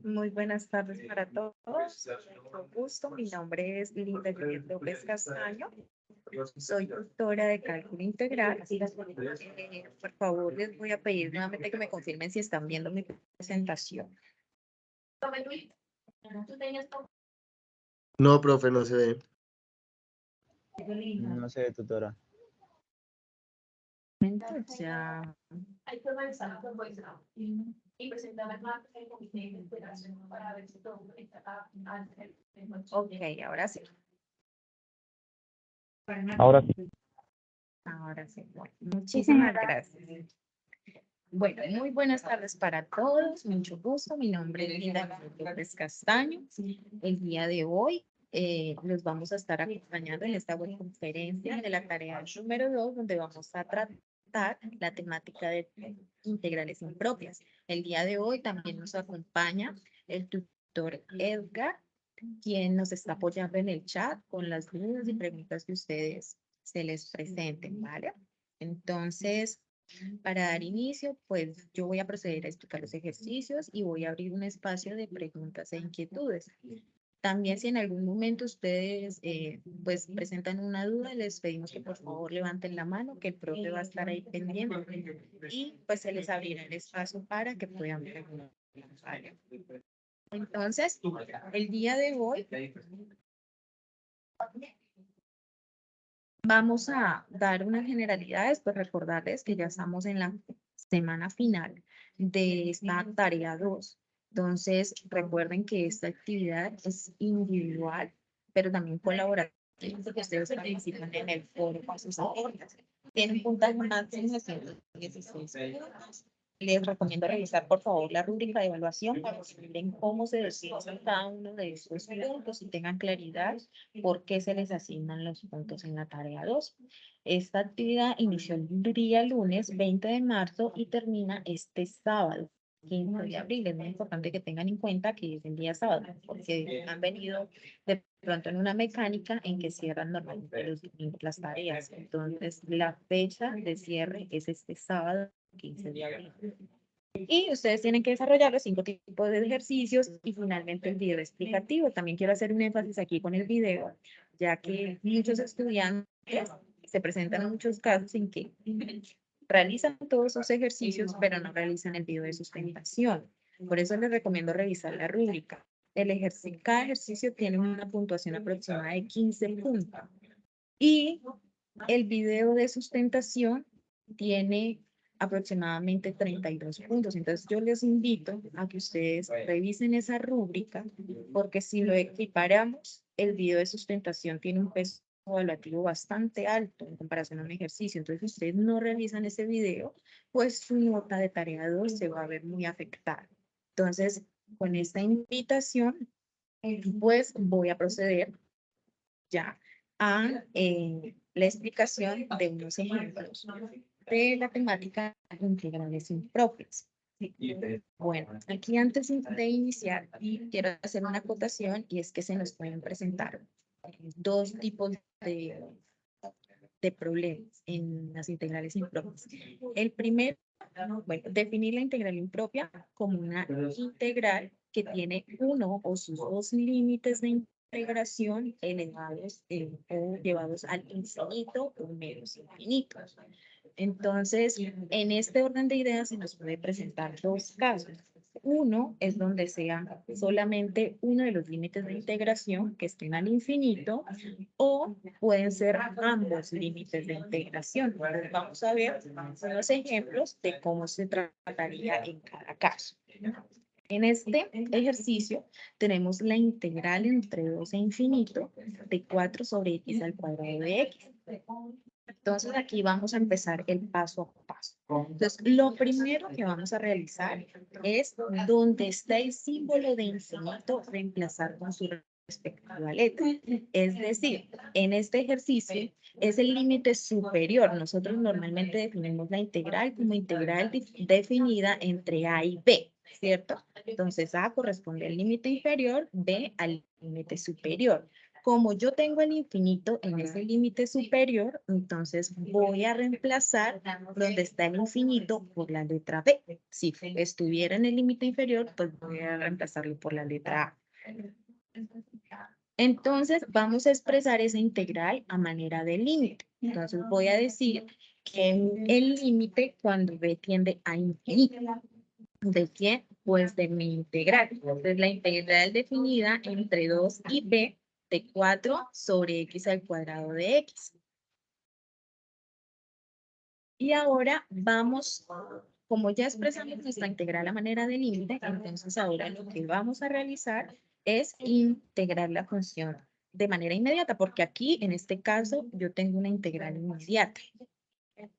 Muy buenas tardes para todos. Con gusto, mi nombre es Linda Juliet López Castaño. Soy doctora de cálculo integral. Por favor, les voy a pedir nuevamente que me confirmen si están viendo mi presentación. No, profe, no se ve. No sé, tutora. Ya. Ok, ahora sí. Ahora sí. Ahora sí. Bueno, muchísimas gracias. Bueno, muy buenas tardes para todos. Mucho gusto. Mi nombre es Linda López Castaño. El día de hoy los vamos a estar acompañando en esta conferencia de la tarea número 2, donde vamos a tratar la temática de integrales impropias. El día de hoy también nos acompaña el tutor Edgar, quien nos está apoyando en el chat con las dudas y preguntas que ustedes se les presenten, ¿vale? Entonces, para dar inicio, pues yo voy a proceder a explicar los ejercicios y voy a abrir un espacio de preguntas e inquietudes. También si en algún momento ustedes pues presentan una duda, les pedimos que por favor levanten la mano, que el profe va a estar ahí pendiente y pues se les abrirá el espacio para que puedan preguntar, ¿vale? Entonces, el día de hoy vamos a dar unas generalidades, pues recordarles que ya estamos en la semana final de esta tarea 2. Entonces, recuerden que esta actividad es individual, pero también colaborativa, porque ustedes participan en el foro con sus aportes. Tienen puntaje máximo de 116 puntos. Les recomiendo revisar, por favor, la rúbrica de evaluación para que miren cómo se designan cada uno de estos puntos y tengan claridad por qué se les asignan los puntos en la tarea 2. Esta actividad inició el día lunes 20 de marzo y termina este sábado 15 de abril. Es muy importante que tengan en cuenta que es el día sábado, porque han venido de pronto en una mecánica en que cierran normalmente los domingos las tareas. Entonces, la fecha de cierre es este sábado 15 de abril. Y ustedes tienen que desarrollar los 5 tipos de ejercicios y finalmente el video explicativo. También quiero hacer un énfasis aquí con el video, ya que muchos estudiantes se presentan muchos casos en que realizan todos sus ejercicios, pero no realizan el video de sustentación. Por eso les recomiendo revisar la rúbrica. Cada ejercicio tiene una puntuación aproximada de 15 puntos. Y el video de sustentación tiene aproximadamente 32 puntos. Entonces, yo les invito a que ustedes revisen esa rúbrica, porque si lo equiparamos, el video de sustentación tiene un peso evaluativo bastante alto en comparación a un ejercicio. Entonces, si ustedes no revisan ese video, pues su nota de tarea 2 se va a ver muy afectada. Entonces, con esta invitación, pues voy a proceder ya a la explicación de unos ejemplos de la temática de integrales impropias. Bueno, aquí antes de iniciar, quiero hacer una acotación y es que se nos pueden presentar dos tipos de problemas en las integrales impropias. El primero, bueno, definir la integral impropia como una integral que tiene uno o sus dos límites de integración elevados o llevados al infinito o menos infinito. Entonces, en este orden de ideas se nos puede presentar dos casos. Uno es donde sea solamente uno de los límites de integración que estén al infinito o pueden ser ambos límites de integración. Entonces, vamos a ver unos ejemplos de cómo se trataría en cada caso. En este ejercicio tenemos la integral entre 2 e infinito de 4 sobre x al cuadrado de x. Entonces aquí vamos a empezar el paso a paso. Entonces lo primero que vamos a realizar es donde está el símbolo de infinito reemplazar con su respectiva letra. Es decir, en este ejercicio es el límite superior. Nosotros normalmente definimos la integral como integral definida entre a y b, ¿cierto? Entonces A corresponde al límite inferior, B al límite superior. Como yo tengo el infinito en ese límite superior, entonces voy a reemplazar donde está el infinito por la letra B. Si estuviera en el límite inferior, pues voy a reemplazarlo por la letra A. Entonces, vamos a expresar esa integral a manera de límite. Entonces, voy a decir que el límite cuando B tiende a infinito. ¿De quién? Pues de mi integral. Entonces, la integral definida entre 2 y B de 4 sobre x al cuadrado de x. Y ahora vamos, como ya expresamos nuestra integral a manera de límite, entonces ahora lo que vamos a realizar es integrar la función de manera inmediata, porque aquí, en este caso, yo tengo una integral inmediata.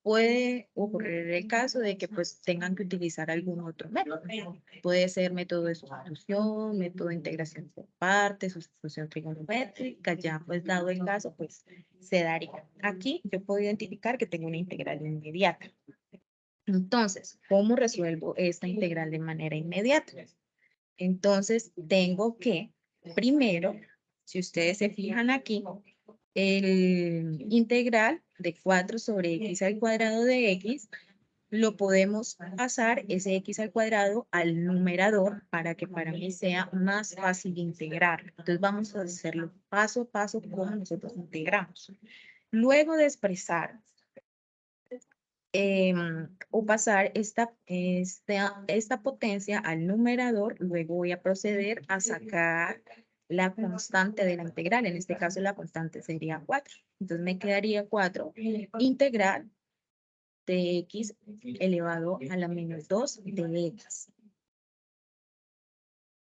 Puede ocurrir el caso de que pues tengan que utilizar algún otro método. Puede ser método de sustitución, método de integración por partes, sustitución trigonométrica, ya pues dado el caso, pues se daría. Aquí yo puedo identificar que tengo una integral inmediata. Entonces, ¿cómo resuelvo esta integral de manera inmediata? Entonces, tengo que, primero, si ustedes se fijan aquí, el integral de 4 sobre x al cuadrado de x, lo podemos pasar ese x al cuadrado al numerador para que para mí sea más fácil integrar. Entonces vamos a hacerlo paso a paso como nosotros integramos. Luego de expresar o pasar esta potencia al numerador, luego voy a proceder a sacar la constante de la integral. En este caso la constante sería 4. Entonces me quedaría 4 integral de x elevado a la menos 2 de x.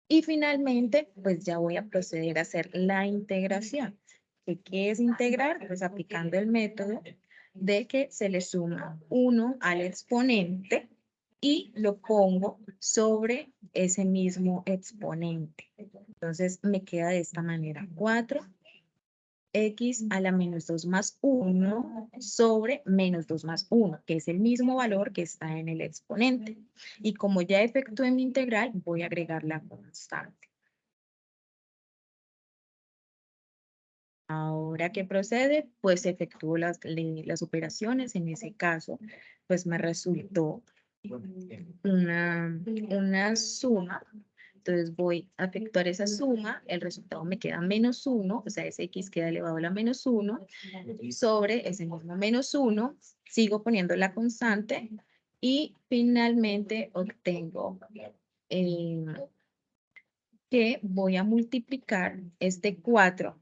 Y finalmente, pues ya voy a proceder a hacer la integración. ¿Qué es integrar? Pues aplicando el método de que se le suma 1 al exponente y lo pongo sobre ese mismo exponente. Entonces me queda de esta manera 4 x a la menos 2 más 1 sobre menos 2 más 1, que es el mismo valor que está en el exponente. Y como ya efectué mi integral, voy a agregar la constante. Ahora, ¿qué procede? Pues efectúo las operaciones. En ese caso, pues me resultó una suma. Entonces voy a efectuar esa suma, el resultado me queda menos 1, o sea, ese x queda elevado a la menos 1, sobre ese mismo menos 1, sigo poniendo la constante y finalmente obtengo que voy a multiplicar este 4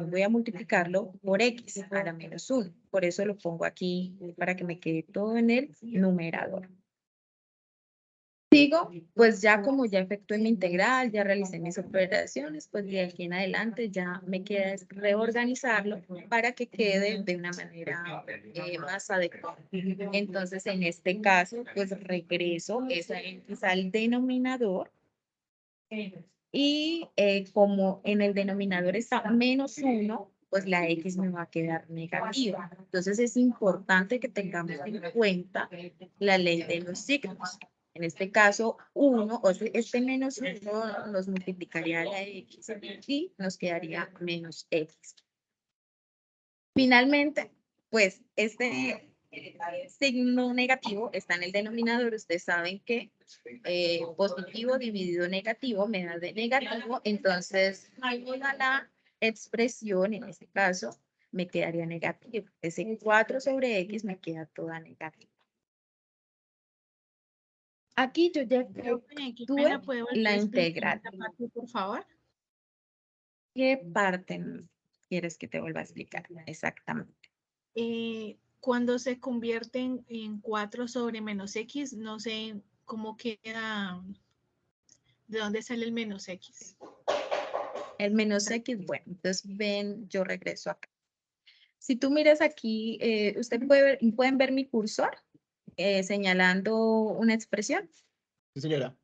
voy a multiplicarlo por x a la menos 1. Por eso lo pongo aquí para que me quede todo en el numerador. Sigo, pues ya como ya efectué mi integral, ya realicé mis operaciones, pues de aquí en adelante ya me queda es reorganizarlo para que quede de una manera más adecuada. Entonces, en este caso, pues regreso esa x al denominador y como en el denominador está menos 1, pues la x me va a quedar negativa. Entonces, es importante que tengamos en cuenta la ley de los signos. En este caso, 1, o sea, este menos 1 nos multiplicaría la x y nos quedaría menos x. Finalmente, pues este signo negativo está en el denominador. Ustedes saben que positivo dividido negativo me da de negativo. Entonces, toda la expresión, en este caso, me quedaría negativo. Ese 4 sobre x me queda toda negativa. Aquí yo ya Qué ¿puede volver la a explicar integral. esta parte, por favor? ¿Qué parte quieres que te vuelva a explicar? Exactamente. Cuando se convierten en 4 sobre menos x, no sé cómo queda, de dónde sale el menos x. El menos x, bueno, entonces ven, yo regreso acá. Si tú miras aquí, pueden ver mi cursor señalando una expresión. Sí, señora.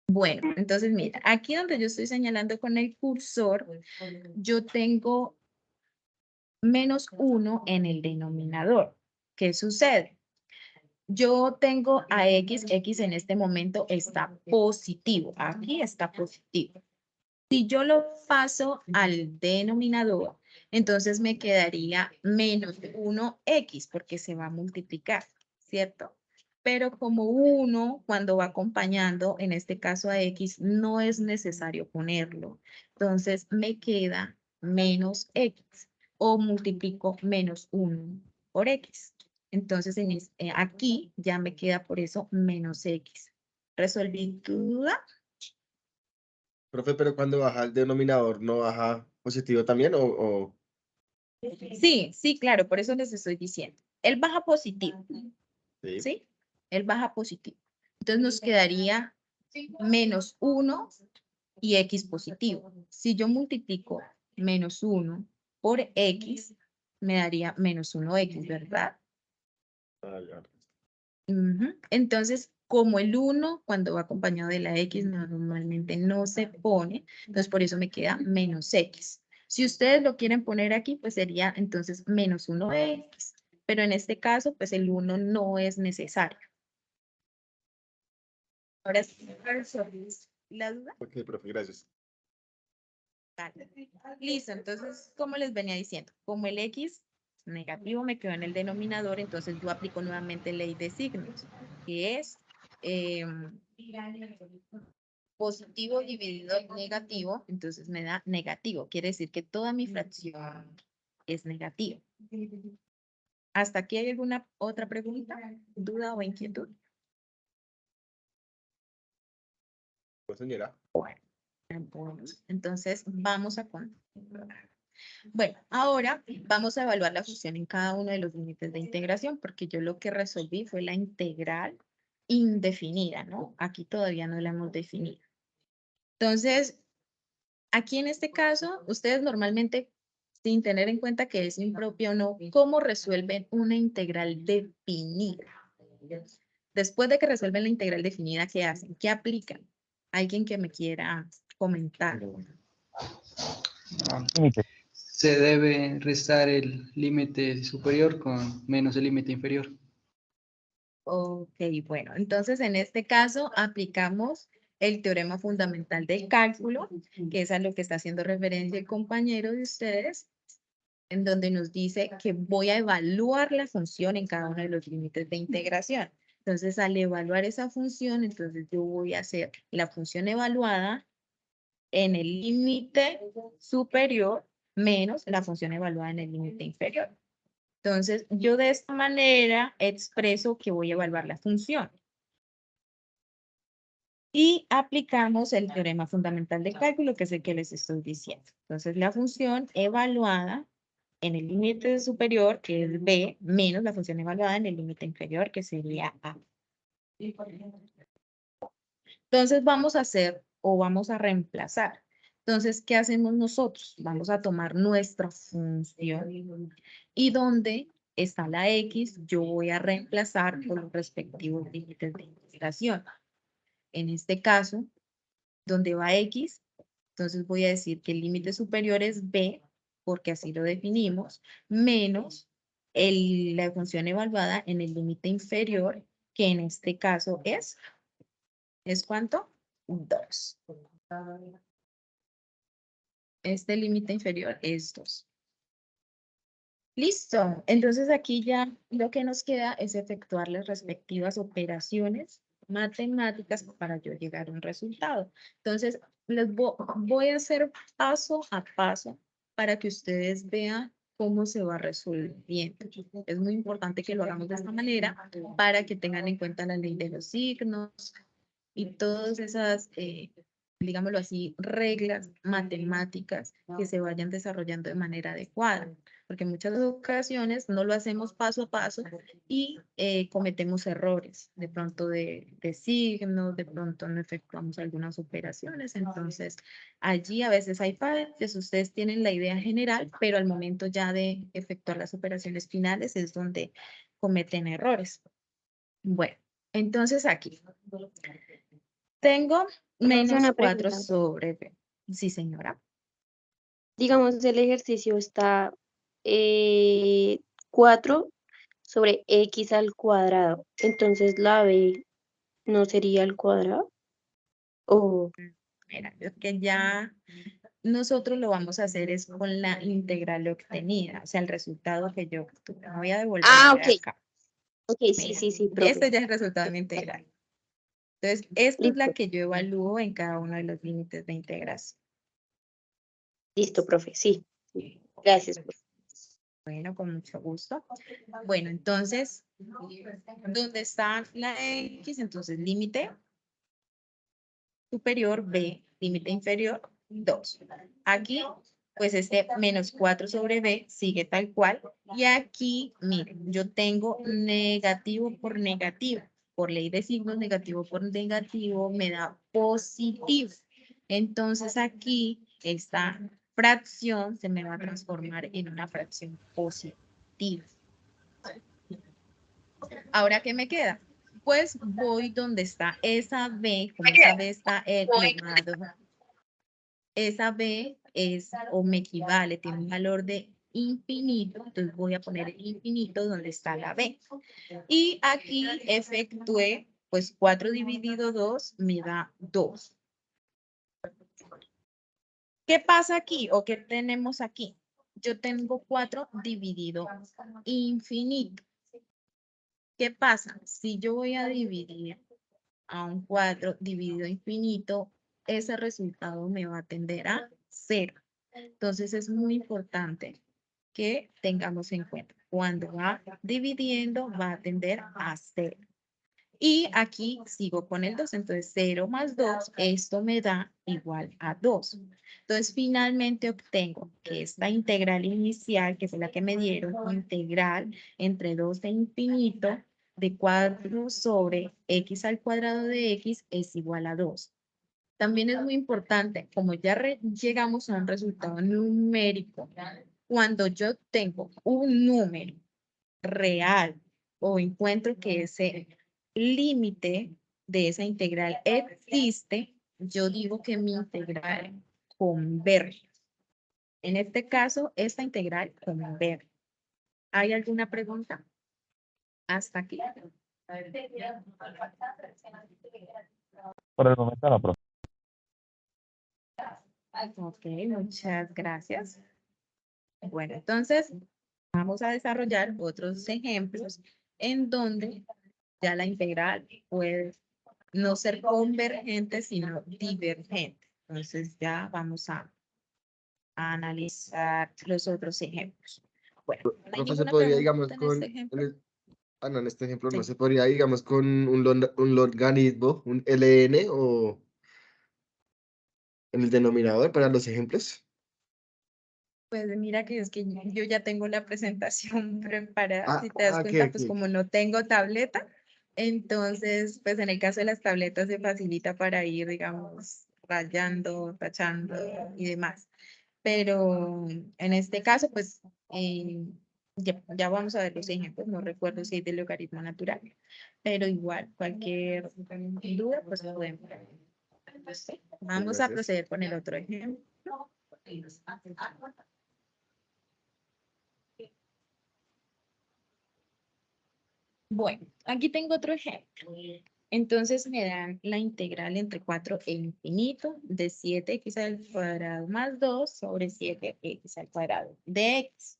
Bueno, entonces mira, aquí donde yo estoy señalando con el cursor, yo tengo menos 1 en el denominador. ¿Qué sucede? Yo tengo a x en este momento está positivo, aquí está positivo. Si yo lo paso al denominador, entonces me quedaría menos 1x porque se va a multiplicar, ¿cierto? Pero como 1 cuando va acompañando, en este caso a x, no es necesario ponerlo. Entonces me queda menos x o multiplico menos 1 por x. Entonces aquí ya me queda por eso menos x. ¿Resolví tu duda? Profe, pero cuando baja el denominador, ¿no baja positivo también? O... Sí, sí, claro, por eso les estoy diciendo. Él baja positivo, Sí. ¿sí? Él baja positivo. Entonces nos quedaría menos 1 y x positivo. Si yo multiplico menos 1 por x, me daría menos 1x, ¿verdad? Ah, ya. Ujú. Entonces, como el 1 cuando va acompañado de la x normalmente no se pone, entonces por eso me queda menos x. Si ustedes lo quieren poner aquí, pues sería entonces menos 1x. Pero en este caso, pues el 1 no es necesario. Ahora sí, ¿resolviste la duda? Ok, profe, gracias. Vale. Listo, entonces, como les venía diciendo, como el x negativo me quedó en el denominador, entonces yo aplico nuevamente ley de signos, que es positivo dividido negativo, entonces me da negativo. Quiere decir que toda mi fracción es negativa. ¿Hasta aquí hay alguna otra pregunta, duda o inquietud? Pues, señora. Entonces, vamos a continuar. Bueno, ahora vamos a evaluar la función en cada uno de los límites de integración, porque yo lo que resolví fue la integral indefinida, ¿no? Aquí todavía no la hemos definido. Entonces, aquí en este caso, ustedes normalmente, sin tener en cuenta que es impropio o no, ¿cómo resuelven una integral definida? Después de que resuelven la integral definida, ¿qué hacen? ¿Qué aplican? Alguien que me quiera comentar. Se debe restar el límite superior con menos el límite inferior. Ok, bueno, entonces en este caso aplicamos el teorema fundamental del cálculo, que es a lo que está haciendo referencia el compañero de ustedes, en donde nos dice que voy a evaluar la función en cada uno de los límites de integración. Entonces, al evaluar esa función, entonces yo voy a hacer la función evaluada en el límite superior menos la función evaluada en el límite inferior. Entonces, yo de esta manera expreso que voy a evaluar la función. Y aplicamos el teorema fundamental del cálculo, que es el que les estoy diciendo. Entonces, la función evaluada en el límite superior, que es b, menos la función evaluada en el límite inferior, que sería a. Entonces, vamos a hacer o vamos a reemplazar. Entonces, ¿qué hacemos nosotros? Vamos a tomar nuestra función y donde está la x, yo voy a reemplazar por los respectivos límites de integración. En este caso, donde va x, entonces voy a decir que el límite superior es b, porque así lo definimos, menos la función evaluada en el límite inferior, que en este caso ¿es cuánto? 2. Este límite inferior es 2. Listo. Entonces aquí ya lo que nos queda es efectuar las respectivas operaciones matemáticas para yo llegar a un resultado. Entonces, voy a hacer paso a paso para que ustedes vean cómo se va resolviendo. Es muy importante que lo hagamos de esta manera para que tengan en cuenta la ley de los signos y todas esas, digámoslo así, reglas matemáticas que se vayan desarrollando de manera adecuada, porque en muchas ocasiones no lo hacemos paso a paso y cometemos errores, de pronto de signos, de pronto no efectuamos algunas operaciones, entonces allí a veces hay fallas, ustedes tienen la idea general, pero al momento ya de efectuar las operaciones finales es donde cometen errores. Bueno, entonces aquí tengo menos Una 4 pregunta. sobre b. Sí, señora. Digamos, el ejercicio está 4 sobre x al cuadrado. Entonces la b no sería al cuadrado. ¿O Mira, es que ya nosotros lo vamos a hacer es con la integral obtenida, o sea, el resultado que yo obtuve. Me voy a devolver Ah, para ok. acá. Ok, sí, Mira, sí, sí, profe. este ya es el resultado de mi integral. Entonces, esta es la Listo, que yo evalúo en cada uno de los límites de integración. listo, profe, sí. Gracias, profe. Bueno, con mucho gusto. Bueno, entonces, ¿dónde está la X? Entonces, límite superior B, límite inferior 2. Aquí, pues este menos 4 sobre B sigue tal cual. Y aquí, miren, yo tengo negativo por negativo. Por ley de signos, negativo por negativo me da positivo. Entonces aquí esta fracción se me va a transformar en una fracción positiva. Ahora, ¿qué me queda? Pues voy donde está esa B, como esa B está elevado. Esa B es o me equivale, tiene un valor de infinito, entonces voy a poner el infinito donde está la B. Y aquí efectué, pues 4 dividido 2 me da 2. ¿Qué pasa aquí o qué tenemos aquí? Yo tengo 4 dividido infinito. ¿Qué pasa? Si yo voy a dividir a un 4 dividido infinito, ese resultado me va a tender a 0. Entonces es muy importante que tengamos en cuenta. Cuando va dividiendo, va a tender a 0. Y aquí sigo con el 2. Entonces 0 más 2, esto me da igual a 2. Entonces finalmente obtengo que esta integral inicial, que es la que me dieron, integral entre 2 e infinito, de 4 sobre x al cuadrado de x es igual a 2. También es muy importante, como ya llegamos a un resultado numérico, cuando yo tengo un número real o encuentro que ese límite de esa integral existe, yo digo que mi integral converge. En este caso, esta integral converge. ¿Hay alguna pregunta? Hasta aquí. Por el momento no, profe. Ok, muchas gracias. Bueno, entonces vamos a desarrollar otros ejemplos en donde ya la integral puede no ser convergente, sino divergente. Entonces ya vamos a analizar los otros ejemplos. Bueno, ¿no hay Profe, se ninguna podría, pregunta digamos, en con, este ejemplo? no, en este ejemplo no Sí. se podría, digamos, con un logaritmo, un ln o en el denominador para los ejemplos. Pues mira que es que yo ya tengo la presentación preparada. Si te das Ok, cuenta, pues ok. como no tengo tableta, entonces, pues en el caso de las tabletas se facilita para ir, digamos, rayando, tachando y demás. Pero en este caso, pues ya vamos a ver los ejemplos. No recuerdo si es de logaritmo natural, pero igual, cualquier duda, pues podemos. Vamos a Gracias. proceder con el otro ejemplo. Bueno, aquí tengo otro ejemplo. Entonces me dan la integral entre 4 e infinito de 7x al cuadrado más 2 sobre 7x al cuadrado de x.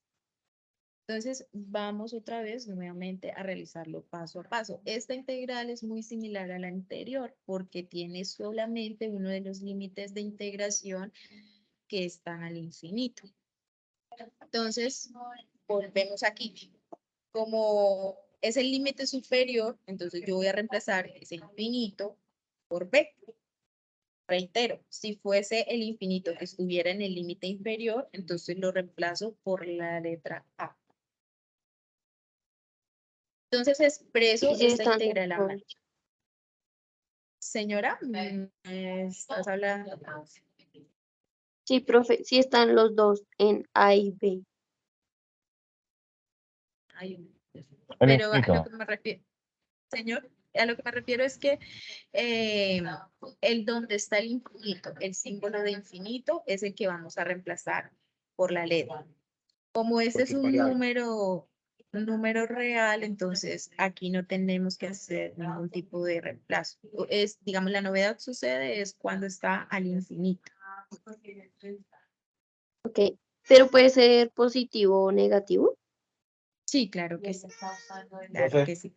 Entonces vamos otra vez nuevamente a realizarlo paso a paso. Esta integral es muy similar a la anterior porque tiene solamente uno de los límites de integración que están al infinito. Entonces volvemos aquí. Como es el límite superior, entonces yo voy a reemplazar ese infinito por b. Reitero, si fuese el infinito que estuviera en el límite inferior, entonces lo reemplazo por la letra A. Entonces expreso Sí, sí, esta están integral a los mano. dos. Señora, ¿estás hablando? Sí, profe, sí están los dos en A y B. Ay, El pero a lo infinito. que me refiero, señor, a lo que me refiero es que el donde está el infinito, el símbolo de infinito, es el que vamos a reemplazar por la letra. Como este es Porque es un variable. número un número real, entonces aquí no tenemos que hacer ningún tipo de reemplazo. Digamos, la novedad sucede es cuando está al infinito. Ok, pero puede ser positivo o negativo. Sí, claro que sí. Claro Profe, que sí.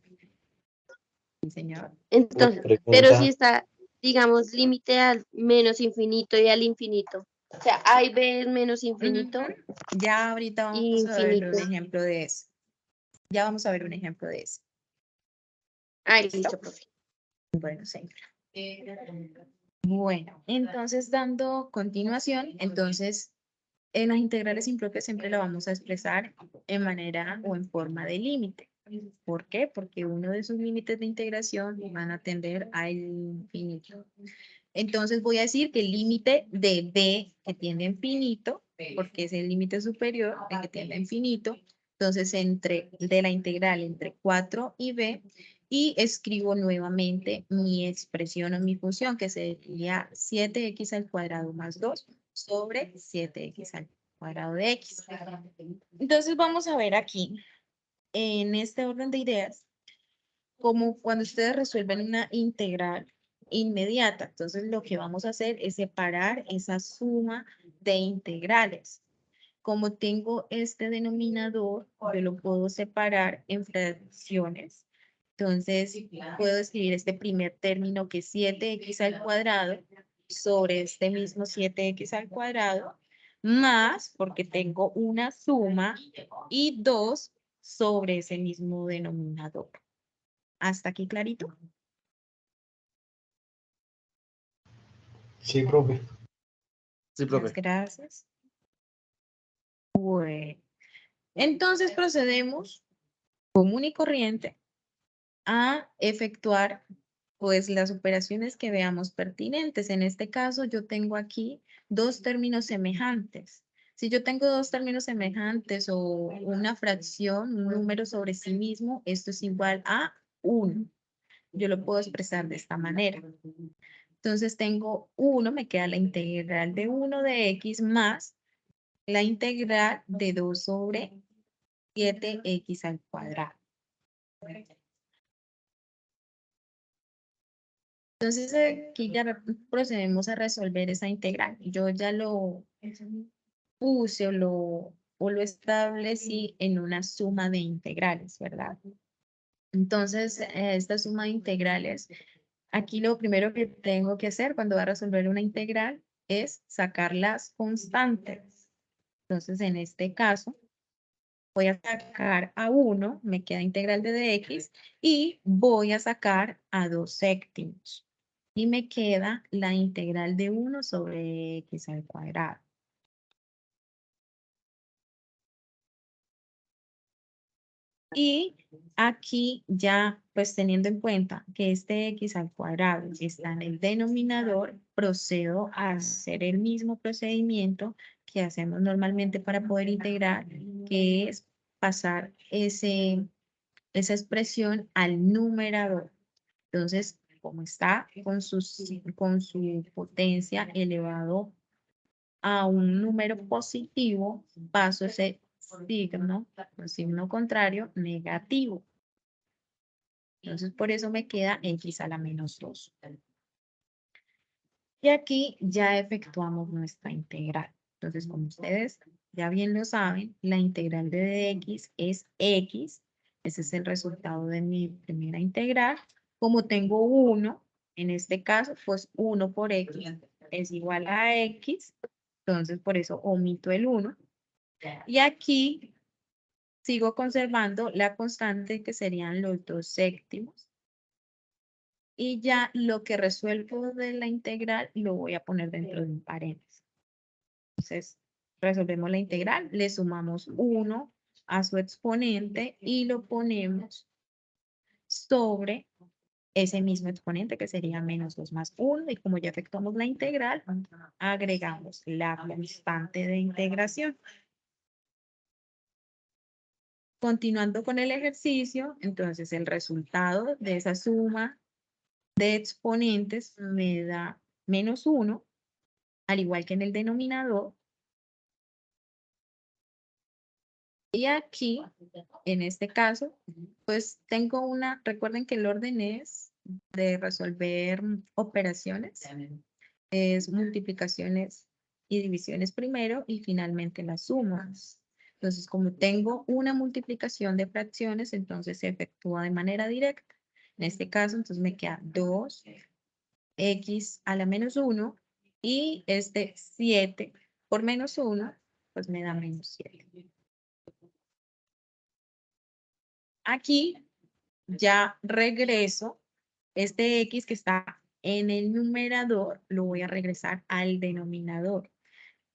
Sí, señor. Entonces, pero si está, digamos, límite al menos infinito y al infinito. O sea, A y B es menos infinito Ujú. Ya ahorita y vamos a ver un infinito. ejemplo de eso. Ya vamos a ver un ejemplo de eso. Ay, listo, profe. Bueno, señora. Bueno, entonces dando continuación, entonces en las integrales impropias siempre la vamos a expresar en manera o en forma de límite. ¿Por qué? Porque uno de sus límites de integración van a tender al infinito. Entonces voy a decir que el límite de b que tiende a infinito, porque es el límite superior, el que tiende a infinito, entonces de la integral entre 4 y b, y escribo nuevamente mi expresión o mi función, que sería 7x al cuadrado más 2 sobre 7x al cuadrado de x. Entonces vamos a ver aquí, en este orden de ideas, como cuando ustedes resuelven una integral inmediata. Entonces lo que vamos a hacer es separar esa suma de integrales. Como tengo este denominador, yo lo puedo separar en fracciones. Entonces puedo escribir este primer término que es 7x al cuadrado sobre este mismo 7x al cuadrado, más porque tengo una suma y 2 sobre ese mismo denominador. ¿Hasta aquí clarito? sí, profe. Sí, Muchas profe. gracias. Bueno, entonces procedemos común y corriente a efectuar pues las operaciones que veamos pertinentes. En este caso yo tengo aquí dos términos semejantes. Si yo tengo dos términos semejantes o una fracción, un número sobre sí mismo, esto es igual a 1. Yo lo puedo expresar de esta manera. Entonces tengo 1, me queda la integral de 1 de x más la integral de 2 sobre 7x al cuadrado. Entonces aquí ya procedemos a resolver esa integral. Yo ya lo puse o lo establecí en una suma de integrales, ¿verdad? Entonces, esta suma de integrales, aquí lo primero que tengo que hacer cuando va a resolver una integral es sacar las constantes. Entonces, en este caso, voy a sacar a 1, me queda integral de dx, y voy a sacar a 2 séptimos. Y me queda la integral de 1 sobre x al cuadrado. Y aquí ya, pues teniendo en cuenta que este x al cuadrado está en el denominador, procedo a hacer el mismo procedimiento que hacemos normalmente para poder integrar, que es pasar esa expresión al numerador. Entonces, como está con su potencia elevado a un número positivo, paso ese signo contrario, negativo. Entonces, por eso me queda x a la menos 2. Y aquí ya efectuamos nuestra integral. Entonces, como ustedes ya bien lo saben, la integral de dx es x. Ese es el resultado de mi primera integral. Como tengo 1, en este caso, pues 1 por x es igual a x. Entonces, por eso omito el 1. Y aquí sigo conservando la constante que serían los 2 séptimos. Y ya lo que resuelvo de la integral lo voy a poner dentro de un paréntesis. Entonces, resolvemos la integral, le sumamos 1 a su exponente y lo ponemos sobre ese mismo exponente que sería menos 2 más 1. Y como ya efectuamos la integral, agregamos la constante de integración. Continuando con el ejercicio, entonces el resultado de esa suma de exponentes me da menos 1, al igual que en el denominador. Y aquí, en este caso, pues tengo una, recuerden que el orden es de resolver operaciones, es multiplicaciones y divisiones primero y finalmente las sumas. Entonces, como tengo una multiplicación de fracciones, entonces se efectúa de manera directa. En este caso, entonces me queda 2x a la menos 1 y este 7 por menos 1, pues me da menos 7. Aquí ya regreso, este x que está en el numerador, lo voy a regresar al denominador.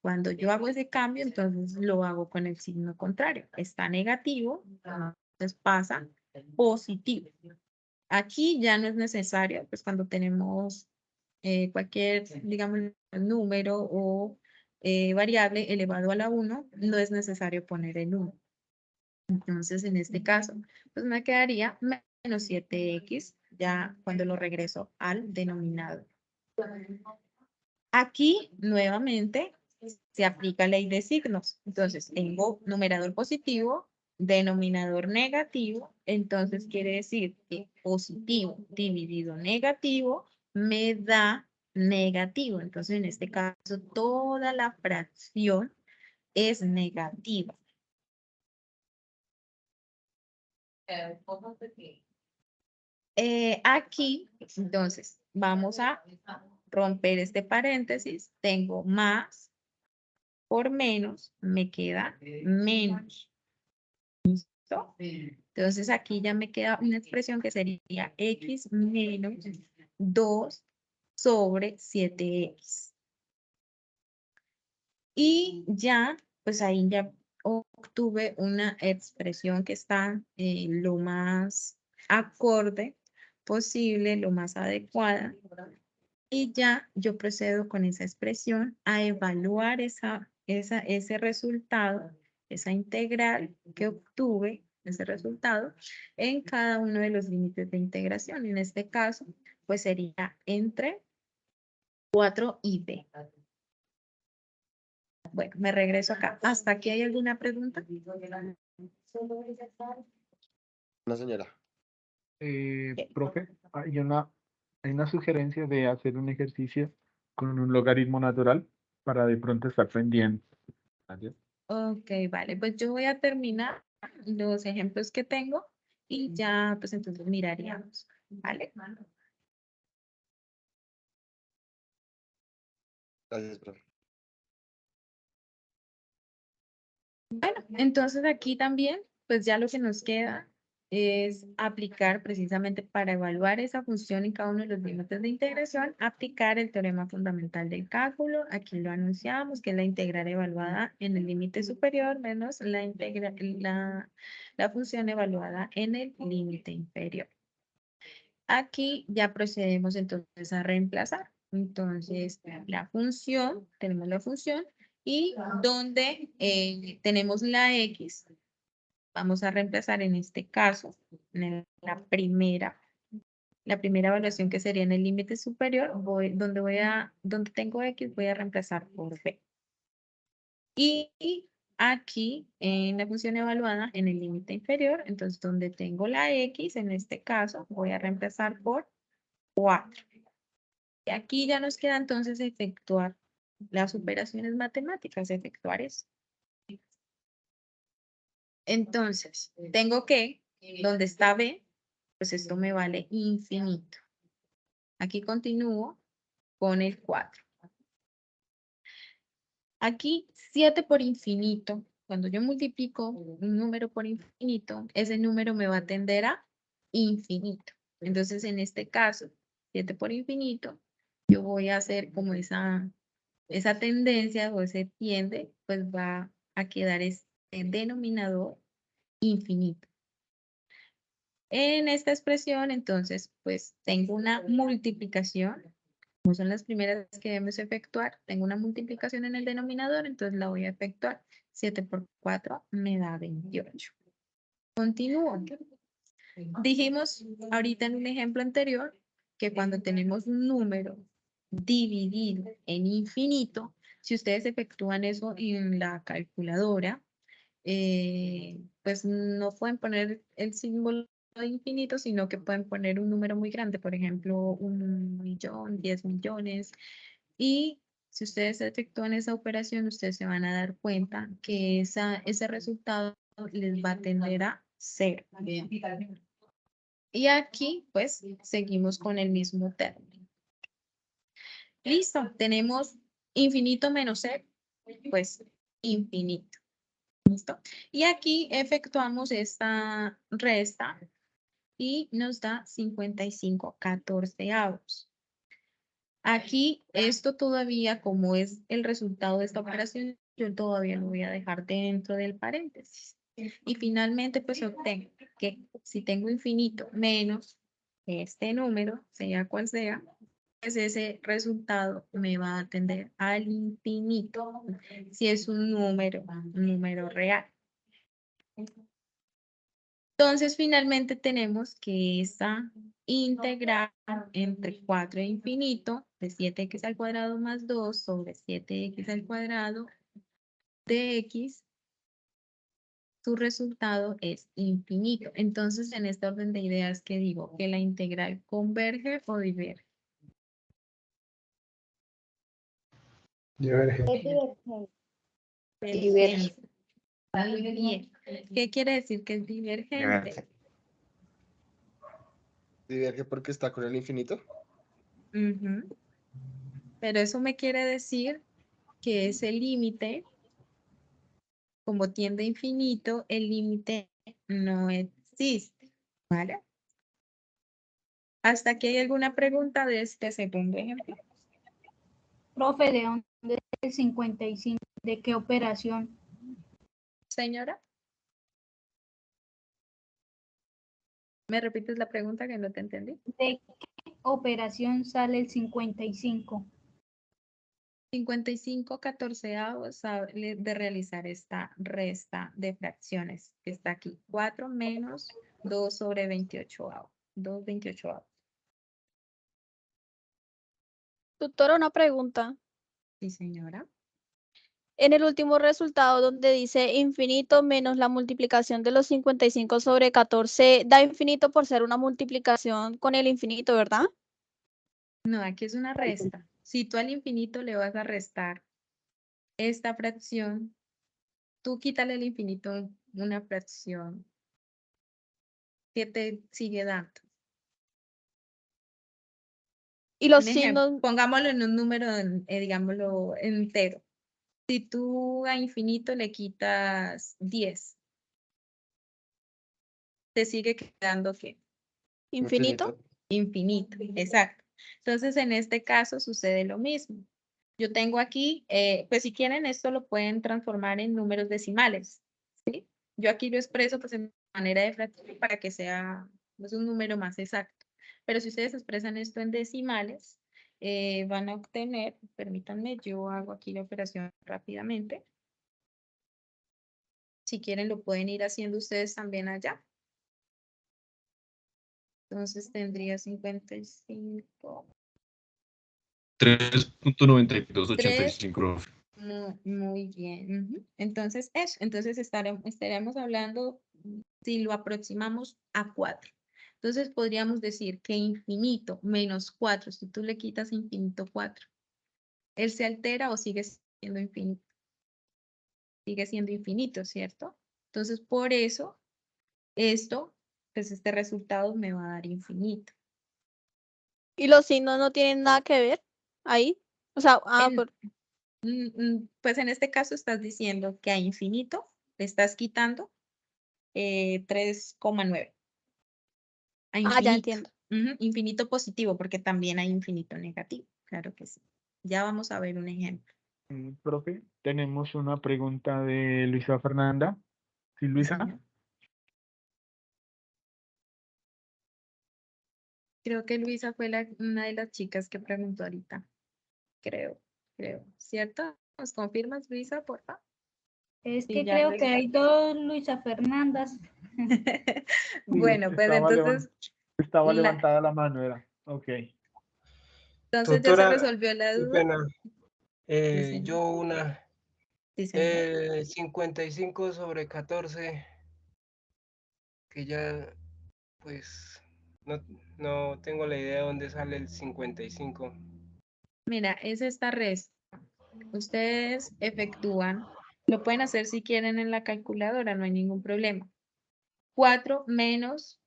Cuando yo hago ese cambio, entonces lo hago con el signo contrario. Está negativo, entonces pasa positivo. Aquí ya no es necesario, pues cuando tenemos cualquier, digamos, número o variable elevado a la 1, no es necesario poner el 1. Entonces, en este caso, pues me quedaría menos 7x ya cuando lo regreso al denominador. Aquí, nuevamente, se aplica ley de signos. Entonces, tengo numerador positivo, denominador negativo. Entonces, quiere decir que positivo dividido negativo me da negativo. Entonces, en este caso, toda la fracción es negativa. Aquí, entonces, vamos a romper este paréntesis. Tengo más por menos, me queda menos. ¿Listo? Entonces, aquí ya me queda una expresión que sería x menos 2 sobre 7x. Y ya, pues ahí ya obtuve una expresión que está lo más acorde posible, lo más adecuada. Y ya yo procedo con esa expresión a evaluar ese resultado, esa integral que obtuve, ese resultado, en cada uno de los límites de integración. En este caso, pues sería entre 4 y b. Bueno, me regreso acá. ¿Hasta aquí hay alguna pregunta? Una señora. Profe, hay una sugerencia de hacer un ejercicio con un logaritmo natural para de pronto estar pendiente. Gracias. Ok, vale. Pues yo voy a terminar los ejemplos que tengo y ya, pues entonces miraríamos. ¿Vale? Gracias, profe. Bueno, entonces aquí también, pues ya lo que nos queda es aplicar precisamente para evaluar esa función en cada uno de los límites de integración, aplicar el teorema fundamental del cálculo. Aquí lo anunciamos, que es la integral evaluada en el límite superior menos la función evaluada en el límite inferior. Aquí ya procedemos entonces a reemplazar. Entonces, tenemos la función y donde tenemos la x, vamos a reemplazar en este caso, en la primera evaluación que sería en el límite superior, donde tengo x, voy a reemplazar por b. Y aquí en la función evaluada en el límite inferior, entonces donde tengo la x, en este caso, voy a reemplazar por 4. Y aquí ya nos queda entonces efectuar las operaciones matemáticas, efectuar eso. Entonces, tengo que, donde está b, pues esto me vale infinito. Aquí continúo con el 4. Aquí 7 por infinito, cuando yo multiplico un número por infinito, ese número me va a tender a infinito. Entonces, en este caso, 7 por infinito, yo voy a hacer como esa tendencia o ese tiende, pues va a quedar este denominador infinito. En esta expresión, entonces, pues tengo una multiplicación. Como son las primeras que debemos efectuar, tengo una multiplicación en el denominador, entonces la voy a efectuar. 7 por 4 me da 28. Continúo. Dijimos ahorita en un ejemplo anterior que cuando tenemos un número dividido en infinito, si ustedes efectúan eso en la calculadora, pues no pueden poner el símbolo de infinito, sino que pueden poner un número muy grande, por ejemplo, 1.000.000, 10 millones. Y si ustedes efectúan esa operación, ustedes se van a dar cuenta que ese resultado les va a tender a 0. Y aquí, pues, seguimos con el mismo término. Listo, tenemos infinito menos 0, pues infinito. ¿Listo? Y aquí efectuamos esta resta y nos da 55/14. Aquí, esto todavía, como es el resultado de esta operación, yo todavía lo voy a dejar dentro del paréntesis. Y finalmente, pues obtengo que si tengo infinito menos este número, sea cual sea, pues ese resultado me va a tender al infinito si es un número real. Entonces, finalmente tenemos que esta integral entre 4 e infinito de 7x al cuadrado más 2 sobre 7x al cuadrado de x, su resultado es infinito. Entonces, en este orden de ideas, ¿qué digo? ¿Que la integral converge o diverge? Diverge. Diverge. Muy bien. ¿Qué quiere decir que es divergente? Diverge porque está con el infinito. Ujú. Pero eso me quiere decir que ese límite, como tiende a infinito, el límite no existe, ¿vale? ¿Hasta aquí hay alguna pregunta de este segundo ejemplo? Profe, ¿de dónde es el 55? ¿De qué operación? Señora, ¿me repites la pregunta que no te entendí? ¿De qué operación sale el 55? 55/14 sale de realizar esta resta de fracciones que está aquí. 4 menos 2 sobre 28. 2/28. Tutora, una pregunta. Sí, señora. En el último resultado donde dice infinito menos la multiplicación de los 55 sobre 14, da infinito por ser una multiplicación con el infinito, ¿verdad? No, aquí es una resta. Si tú al infinito le vas a restar esta fracción, tú quítale el infinito una fracción que te sigue dando. Y los Un ejemplo, signos, pongámoslo en un número, digámoslo, entero. Si tú a infinito le quitas 10, te sigue quedando ¿qué? infinito. Infinito, exacto. Entonces, en este caso sucede lo mismo. Yo tengo aquí, pues si quieren, esto lo pueden transformar en números decimales, ¿sí? Yo aquí lo expreso pues en manera de fracción para que sea pues, un número más exacto. Pero si ustedes expresan esto en decimales, van a obtener, permítanme, yo hago aquí la operación rápidamente. Si quieren, lo pueden ir haciendo ustedes también allá. Entonces tendría 55. 3.9285. Muy bien. Ujú. Entonces, eso. Entonces estaremos hablando si lo aproximamos a 4. Entonces podríamos decir que infinito menos 4, si tú le quitas infinito 4, ¿él se altera o sigue siendo infinito? Sigue siendo infinito, ¿cierto? Entonces, por eso, pues este resultado me va a dar infinito. Y los signos no tienen nada que ver ahí. O sea, Pues en este caso estás diciendo que a infinito le estás quitando 3,9. A ya infinito. entiendo. Infinito positivo, porque también hay infinito negativo. Claro que sí. Ya vamos a ver un ejemplo. Profe, tenemos una pregunta de Luisa Fernanda. ¿Sí, Luisa? Señor. Creo que Luisa fue una de las chicas que preguntó ahorita. Creo. ¿Cierto? ¿Nos confirmas, Luisa, por favor? Es Sí, que ya creo que hay dos Luisa Fernandas. Bueno, pues entonces, Estaba levantada la mano, era. Ok. entonces ya se Tutora, resolvió la qué duda. pena. Sí, señor. Yo una Sí, señor. 55 sobre 14, que ya pues no tengo la idea de dónde sale el 55. Mira, es esta resta. Ustedes efectúan, lo pueden hacer si quieren en la calculadora, no hay ningún problema. 4 menos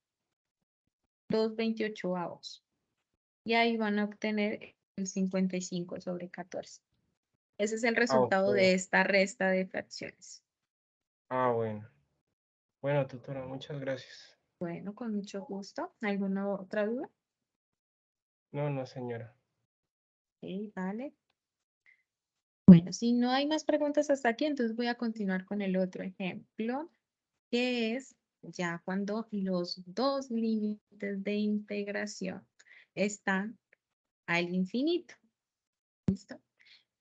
2/28. Y ahí van a obtener el 55 sobre 14. Ese es el resultado ok. de esta resta de fracciones. Bueno. Bueno, tutora, muchas gracias. Bueno, con mucho gusto. ¿Alguna otra duda? No, señora. Sí, vale. Bueno, si no hay más preguntas hasta aquí, entonces voy a continuar con el otro ejemplo, que es ya cuando los dos límites de integración están al infinito. ¿Listo?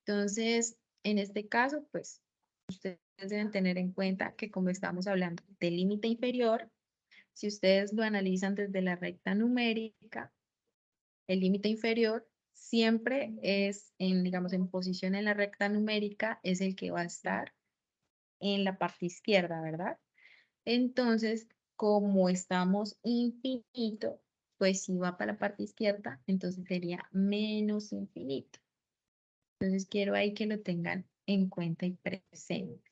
Entonces, en este caso, pues, ustedes deben tener en cuenta que como estamos hablando del límite inferior, si ustedes lo analizan desde la recta numérica, el límite inferior siempre es digamos, en posición en la recta numérica, es el que va a estar en la parte izquierda, ¿verdad? Entonces, como estamos infinito, pues si va para la parte izquierda, entonces sería menos infinito. Entonces, quiero ahí que lo tengan en cuenta y presente.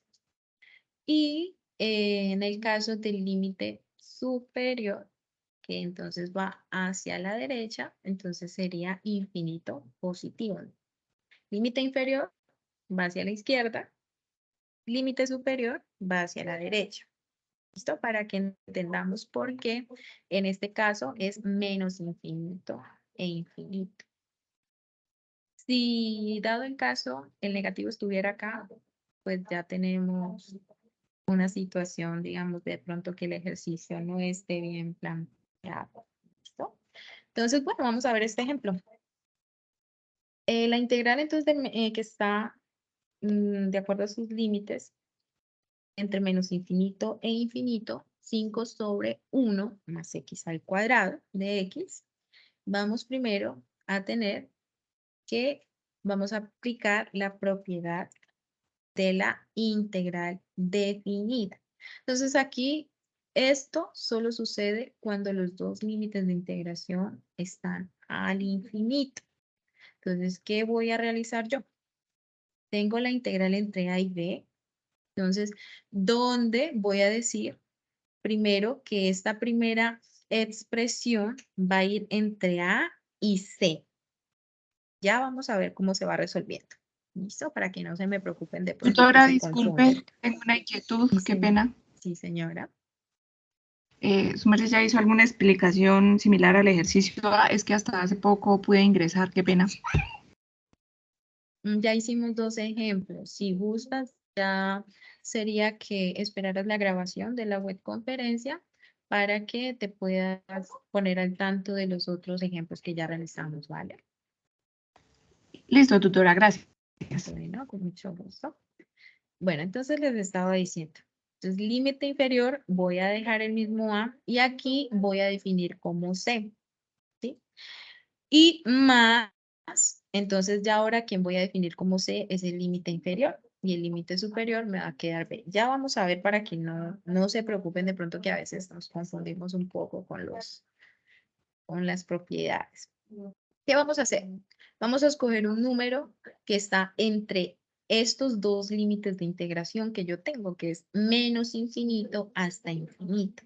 Y en el caso del límite superior, que entonces va hacia la derecha, entonces sería infinito positivo. Límite inferior va hacia la izquierda, límite superior va hacia la derecha. ¿Listo? Para que entendamos por qué en este caso es menos infinito e infinito. Si dado el caso el negativo estuviera acá, pues ya tenemos una situación, digamos, de pronto que el ejercicio no esté bien planteado. ¿Listo? Entonces, bueno, vamos a ver este ejemplo. La integral entonces que está de acuerdo a sus límites entre menos infinito e infinito, 5 sobre 1 más x al cuadrado de x, vamos primero a tener que vamos a aplicar la propiedad de la integral definida. Entonces aquí esto solo sucede cuando los dos límites de integración están al infinito. Entonces, ¿qué voy a realizar yo? Tengo la integral entre a y b. Entonces, ¿dónde voy a decir primero que esta primera expresión va a ir entre a y c? Ya vamos a ver cómo se va resolviendo. ¿Listo? Para que no se me preocupen de pronto que Tutora, se confunden. disculpe, tengo una inquietud, Sí, qué señora. pena. Sí, señora. Su merced ya hizo alguna explicación similar al ejercicio. Es que hasta hace poco pude ingresar, qué pena. Ya hicimos 2 ejemplos. Si gustas, ya sería que esperaras la grabación de la webconferencia para que te puedas poner al tanto de los otros ejemplos que ya realizamos, ¿vale? Listo, tutora, gracias. Bueno, con mucho gusto. Bueno, entonces les estaba diciendo. Entonces, límite inferior voy a dejar el mismo A y aquí voy a definir como C, ¿sí? Y más, entonces ya ahora quien voy a definir como C es el límite inferior y el límite superior me va a quedar B. Ya vamos a ver para que no se preocupen de pronto que a veces nos confundimos un poco con las propiedades. ¿Qué vamos a hacer? Vamos a escoger un número que está entre estos dos límites de integración que yo tengo, que es menos infinito hasta infinito.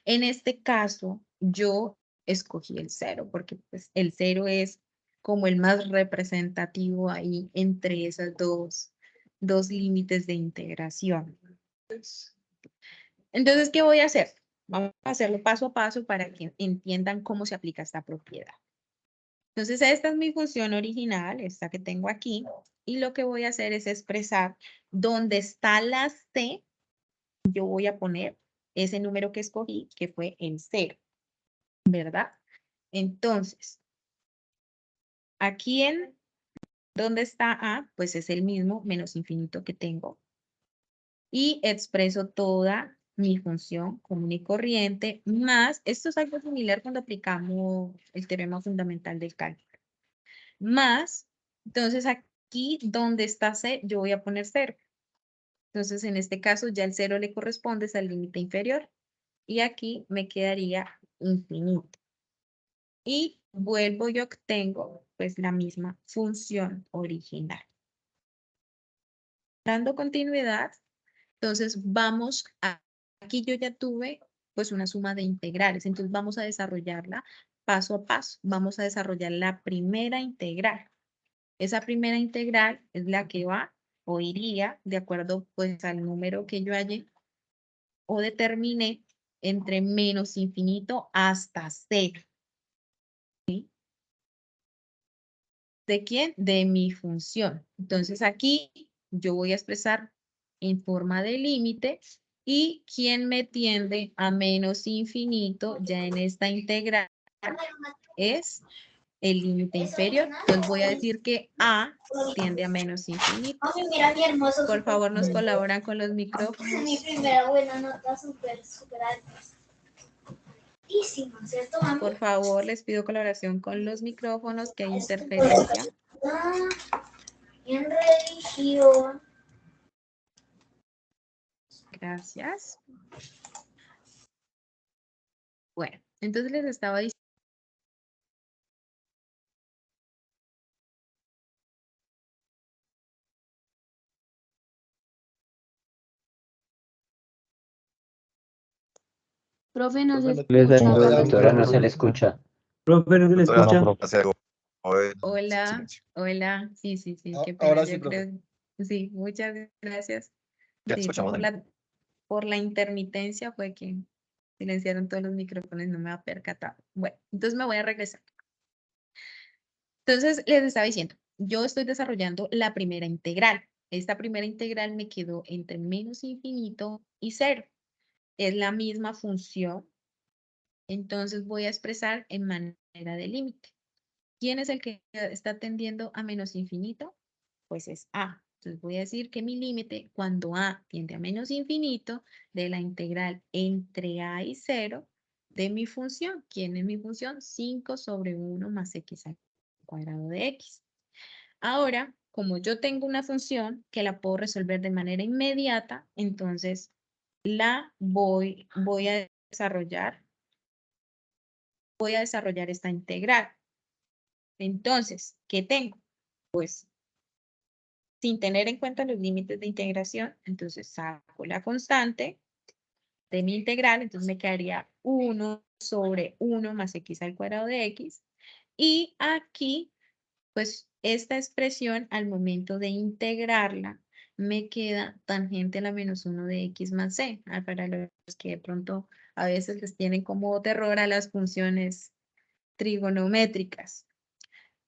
En este caso, yo escogí el 0, porque pues, el 0 es como el más representativo ahí entre esos dos límites de integración. Entonces, ¿qué voy a hacer? Vamos a hacerlo paso a paso para que entiendan cómo se aplica esta propiedad. Entonces, esta es mi función original, esta que tengo aquí, y lo que voy a hacer es expresar dónde está la C, yo voy a poner ese número que escogí, que fue el 0, ¿verdad? Entonces, aquí en donde está A, pues es el mismo menos infinito que tengo. Y expreso toda mi función común y corriente, más, esto es algo similar cuando aplicamos el teorema fundamental del cálculo. Más, entonces aquí donde está C, yo voy a poner 0. Entonces, en este caso, ya el 0 le corresponde al límite inferior. Y aquí me quedaría infinito. Y vuelvo y obtengo pues la misma función original. Dando continuidad, entonces vamos a, aquí yo ya tuve pues una suma de integrales, entonces vamos a desarrollarla paso a paso. Vamos a desarrollar la primera integral. Esa primera integral es la que va o iría de acuerdo pues al número que yo hallé o determiné entre menos infinito hasta 0. ¿Sí? ¿De quién? De mi función. Entonces aquí yo voy a expresar en forma de límite y quien me tiende a menos infinito ya en esta integral es el límite inferior. Entonces voy a decir que A tiende a menos infinito. Por favor, nos colaboran con los micrófonos. Mi primera buena nota súper alta. ¿Cierto, mami? Por favor, les pido colaboración con los micrófonos, que hay interferencia. En religión. Gracias. Bueno, entonces les estaba diciendo. Profe, no se Doctora, no se le escucha. Profe, no se le escucha. Hola, hola. Sí, qué pena. Ahora sí, Yo profe. creo. Sí, muchas gracias. Ya Sí, escuchamos. por la intermitencia fue que silenciaron todos los micrófonos, no me va a percatar. Bueno, entonces me voy a regresar. Entonces les estaba diciendo, yo estoy desarrollando la primera integral. Esta primera integral me quedó entre menos infinito y 0. Es la misma función. Entonces voy a expresar en manera de límite. ¿Quién es el que está tendiendo a menos infinito? Pues es A. Entonces voy a decir que mi límite cuando A tiende a menos infinito de la integral entre A y 0 de mi función. ¿Quién es mi función? 5 sobre 1 más x al cuadrado de x. Ahora, como yo tengo una función que la puedo resolver de manera inmediata, entonces la voy a desarrollar esta integral. Entonces, ¿qué tengo? Pues, sin tener en cuenta los límites de integración, entonces saco la constante de mi integral, entonces me quedaría 1 sobre 1 más x al cuadrado de x. Y aquí, pues, esta expresión al momento de integrarla, me queda tangente a la menos 1 de x más c. Para los que de pronto a veces les tienen como terror a las funciones trigonométricas.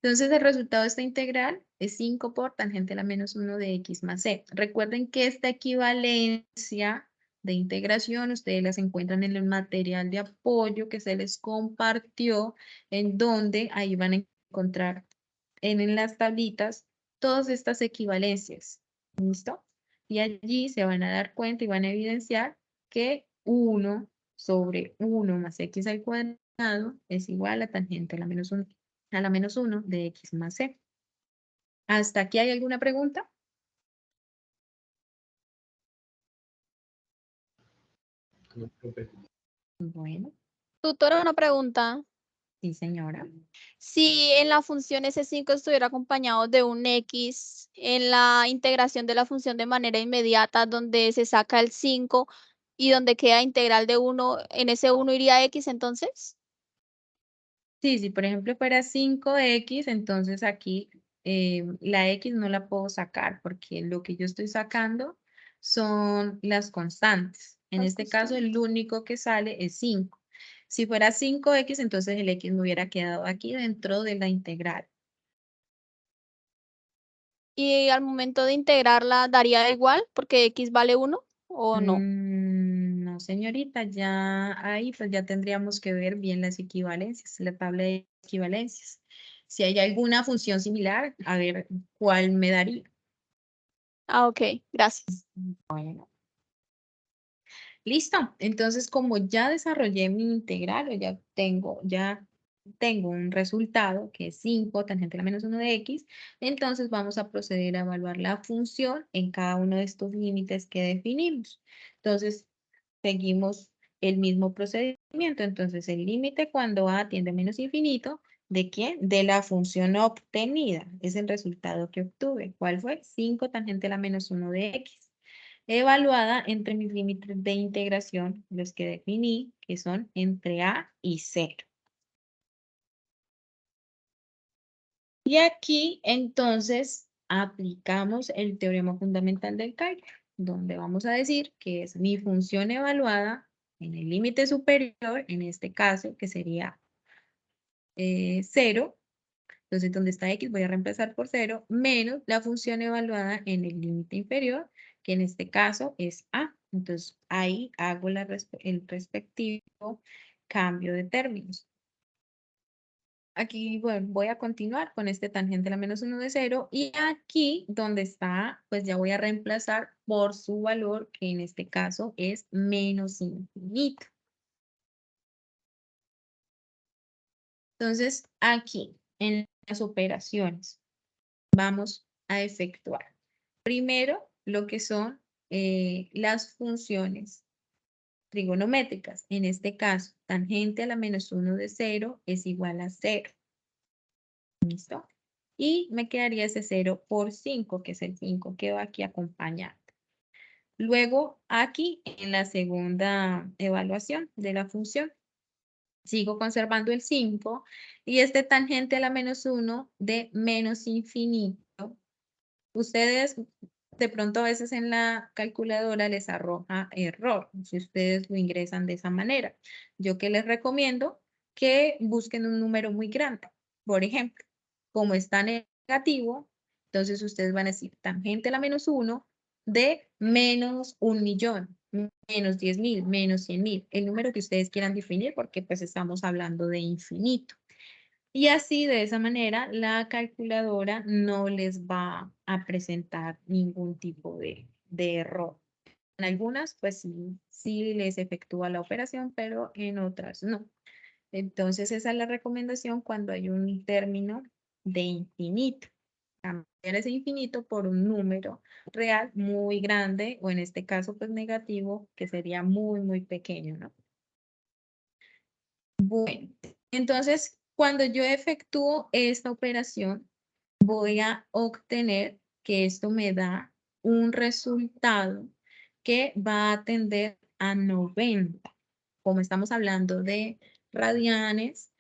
Entonces, el resultado de esta integral es 5 por tangente a la menos 1 de x más c. Recuerden que esta equivalencia de integración ustedes las encuentran en el material de apoyo que se les compartió, en donde ahí van a encontrar en las tablitas todas estas equivalencias. ¿Listo? Y allí se van a dar cuenta y van a evidenciar que 1 sobre 1 más x al cuadrado es igual a tangente a la menos 1 de x más c. ¿Hasta aquí hay alguna pregunta? Bueno. Tutora, una pregunta. Sí, señora. Si en la función S5 estuviera acompañado de un X, en la integración de la función de manera inmediata, donde se saca el 5 y donde queda integral de 1, en ese 1 iría X entonces. Sí, si por ejemplo fuera 5x, entonces aquí la x no la puedo sacar porque lo que yo estoy sacando son las constantes. En este caso, el único que sale es 5. Si fuera 5x, entonces el x me hubiera quedado aquí dentro de la integral. Y al momento de integrarla, ¿daría igual porque X vale 1 o no? No, señorita, ya ahí pues ya tendríamos que ver bien las equivalencias, la tabla de equivalencias. Si hay alguna función similar, a ver cuál me daría. Ah, ok, gracias. Bueno. Listo. Entonces, como ya desarrollé mi integral o ya tengo un resultado que es 5 tangente a la menos 1 de x, entonces vamos a proceder a evaluar la función en cada uno de estos límites que definimos. Entonces, seguimos el mismo procedimiento. Entonces, el límite cuando a tiende a menos infinito, ¿de quién? De la función obtenida. Es el resultado que obtuve. ¿Cuál fue? 5 tangente a la menos 1 de x. Evaluada entre mis límites de integración, los que definí, que son entre a y 0. Y aquí, entonces, aplicamos el teorema fundamental del cálculo, donde vamos a decir que es mi función evaluada en el límite superior, en este caso, que sería 0. Entonces, donde está x voy a reemplazar por 0, menos la función evaluada en el límite inferior, que en este caso es a. Entonces, ahí hago el respectivo cambio de términos. Aquí, bueno, voy a continuar con este tangente a la menos 1 de 0. Y aquí, donde está, pues ya voy a reemplazar por su valor, que en este caso es menos infinito. Entonces, aquí, en las operaciones, vamos a efectuar. Primero, lo que son las funciones trigonométricas. En este caso, tangente a la menos 1 de 0 es igual a 0. ¿Listo? Y me quedaría ese 0 por 5, que es el 5 que va aquí acompañando. Luego, aquí en la segunda evaluación de la función, sigo conservando el 5 y este tangente a la menos 1 de menos infinito. Ustedes de pronto a veces en la calculadora les arroja error si ustedes lo ingresan de esa manera. Yo que les recomiendo que busquen un número muy grande. Por ejemplo, como está negativo, entonces ustedes van a decir tangente a la menos 1 de menos 1.000.000, menos 10.000, menos 100.000, el número que ustedes quieran definir porque pues estamos hablando de infinito. Y así, de esa manera, la calculadora no les va a presentar ningún tipo de error. En algunas, pues sí les efectúa la operación, pero en otras no. Entonces, esa es la recomendación cuando hay un término de infinito. Cambiar ese infinito por un número real muy grande, o en este caso, pues negativo, que sería muy, muy pequeño, ¿no? Bueno, entonces, cuando yo efectúo esta operación, voy a obtener que esto me da un resultado que va a tender a 90. Como estamos hablando de radianes,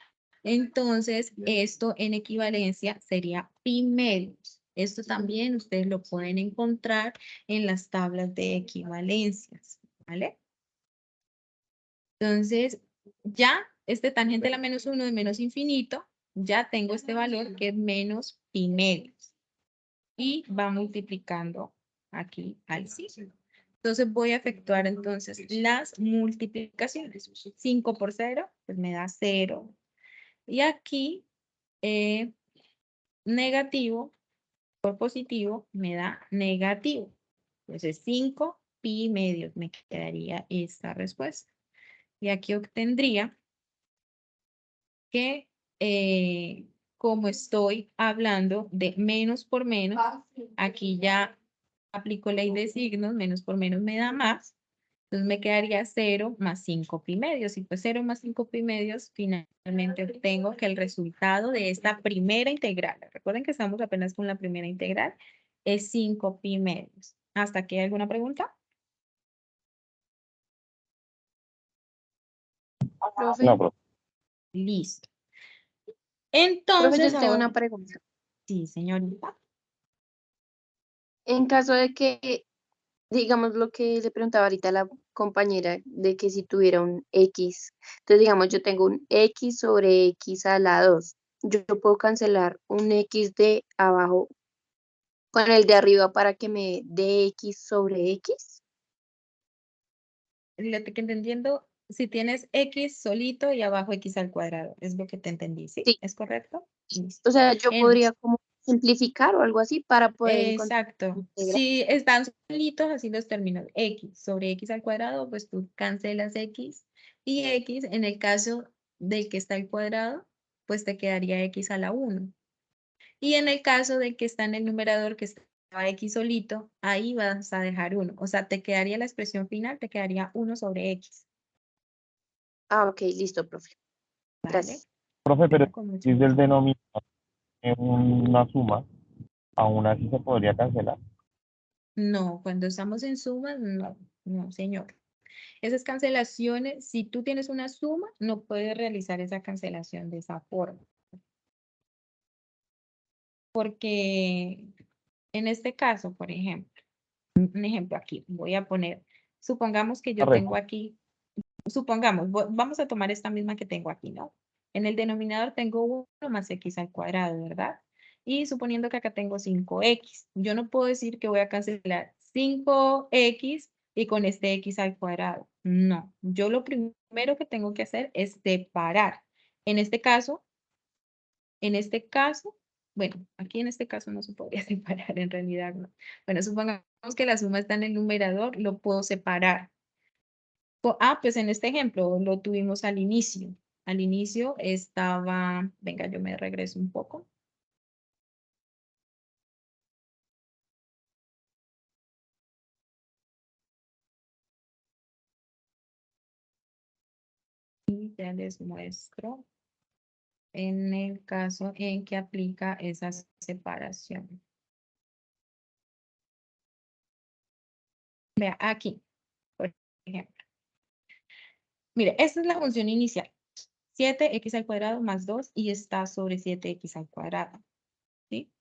entonces esto en equivalencia sería pi medios. Esto también ustedes lo pueden encontrar en las tablas de equivalencias, ¿vale? Entonces, ya este tangente a la menos 1 de menos infinito, ya tengo este valor que es menos pi medios. Y va multiplicando aquí al 5. Entonces voy a efectuar entonces las multiplicaciones. 5 por 0, pues me da 0. Y aquí negativo por positivo me da negativo. Entonces 5 pi medios me quedaría esta respuesta. Y aquí obtendría que como estoy hablando de menos por menos, aquí ya aplico ley de signos, menos por menos me da más. Entonces me quedaría 0 más 5 pi medios. Y pues 0 más 5 pi medios, finalmente obtengo que el resultado de esta primera integral, recuerden que estamos apenas con la primera integral, es 5 pi medios. ¿Hasta aquí hay alguna pregunta? Profe. No, profe. Listo. Profe, Entonces, yo tengo ahora, una pregunta. sí, señorita. En caso de que, digamos lo que le preguntaba ahorita a la compañera, de que si tuviera un X, entonces digamos yo tengo un X sobre X a la 2, yo puedo cancelar un X de abajo con el de arriba para que me dé X sobre X. Lo que entendiendo, si tienes X solito y abajo X al cuadrado, es lo que te entendí, ¿sí? Sí. ¿Es correcto? Listo. O sea, yo podría como simplificar o algo así para poder encontrar. Exacto. Si están solitos, así los términos. X sobre X al cuadrado, pues tú cancelas X y X en el caso del que está al cuadrado, pues te quedaría x a la 1. Y en el caso de que está en el numerador, que estaba x solito, ahí vas a dejar 1. O sea, te quedaría la expresión final, te quedaría 1 sobre x. Ah, ok, listo, profe. ¿Vale? Gracias. Profe, pero Con mucho si es del gusto. denominador en una suma, aún así se podría cancelar. No, cuando estamos en sumas, no, no, señor. Esas cancelaciones, si tú tienes una suma, no puedes realizar esa cancelación de esa forma. Porque en este caso, por ejemplo, un ejemplo aquí, voy a poner, supongamos que yo Correcto. tengo aquí, supongamos, vamos a tomar esta misma que tengo aquí, ¿no? En el denominador tengo 1 más x al cuadrado, ¿verdad? Y suponiendo que acá tengo 5x, yo no puedo decir que voy a cancelar 5x y con este x al cuadrado. No, yo lo primero que tengo que hacer es separar. En este caso, bueno, aquí en este caso no se podría separar, en realidad no. Bueno, supongamos que la suma está en el numerador, lo puedo separar. Pues en este ejemplo lo tuvimos al inicio. Al inicio estaba, venga, yo me regreso un poco. Y ya les muestro en el caso en que aplica esa separación. Vea, aquí, por ejemplo. Mire, esta es la función inicial. 7x al cuadrado más 2 y está sobre 7x al cuadrado. ¿Sí?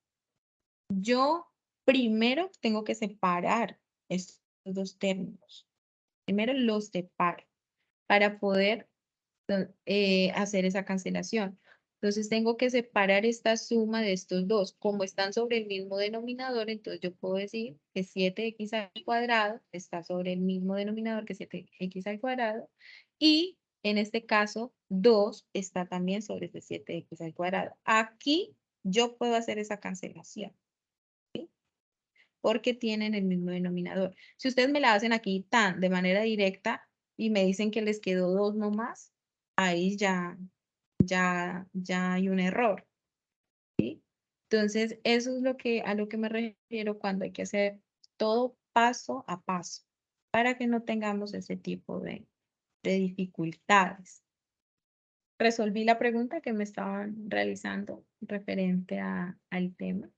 Yo primero tengo que separar estos dos términos. Primero los separo para poder hacer esa cancelación. Entonces tengo que separar esta suma de estos dos. Como están sobre el mismo denominador, entonces yo puedo decir que 7x al cuadrado está sobre el mismo denominador que 7x al cuadrado. Y en este caso, 2 está también sobre ese 7x al cuadrado. Aquí yo puedo hacer esa cancelación, ¿sí? Porque tienen el mismo denominador. Si ustedes me la hacen aquí tan de manera directa y me dicen que les quedó 2 nomás, ahí ya hay un error, ¿sí? Entonces, eso es a lo que me refiero cuando hay que hacer todo paso a paso para que no tengamos ese tipo de dificultades. Resolví la pregunta que me estaban realizando referente al tema.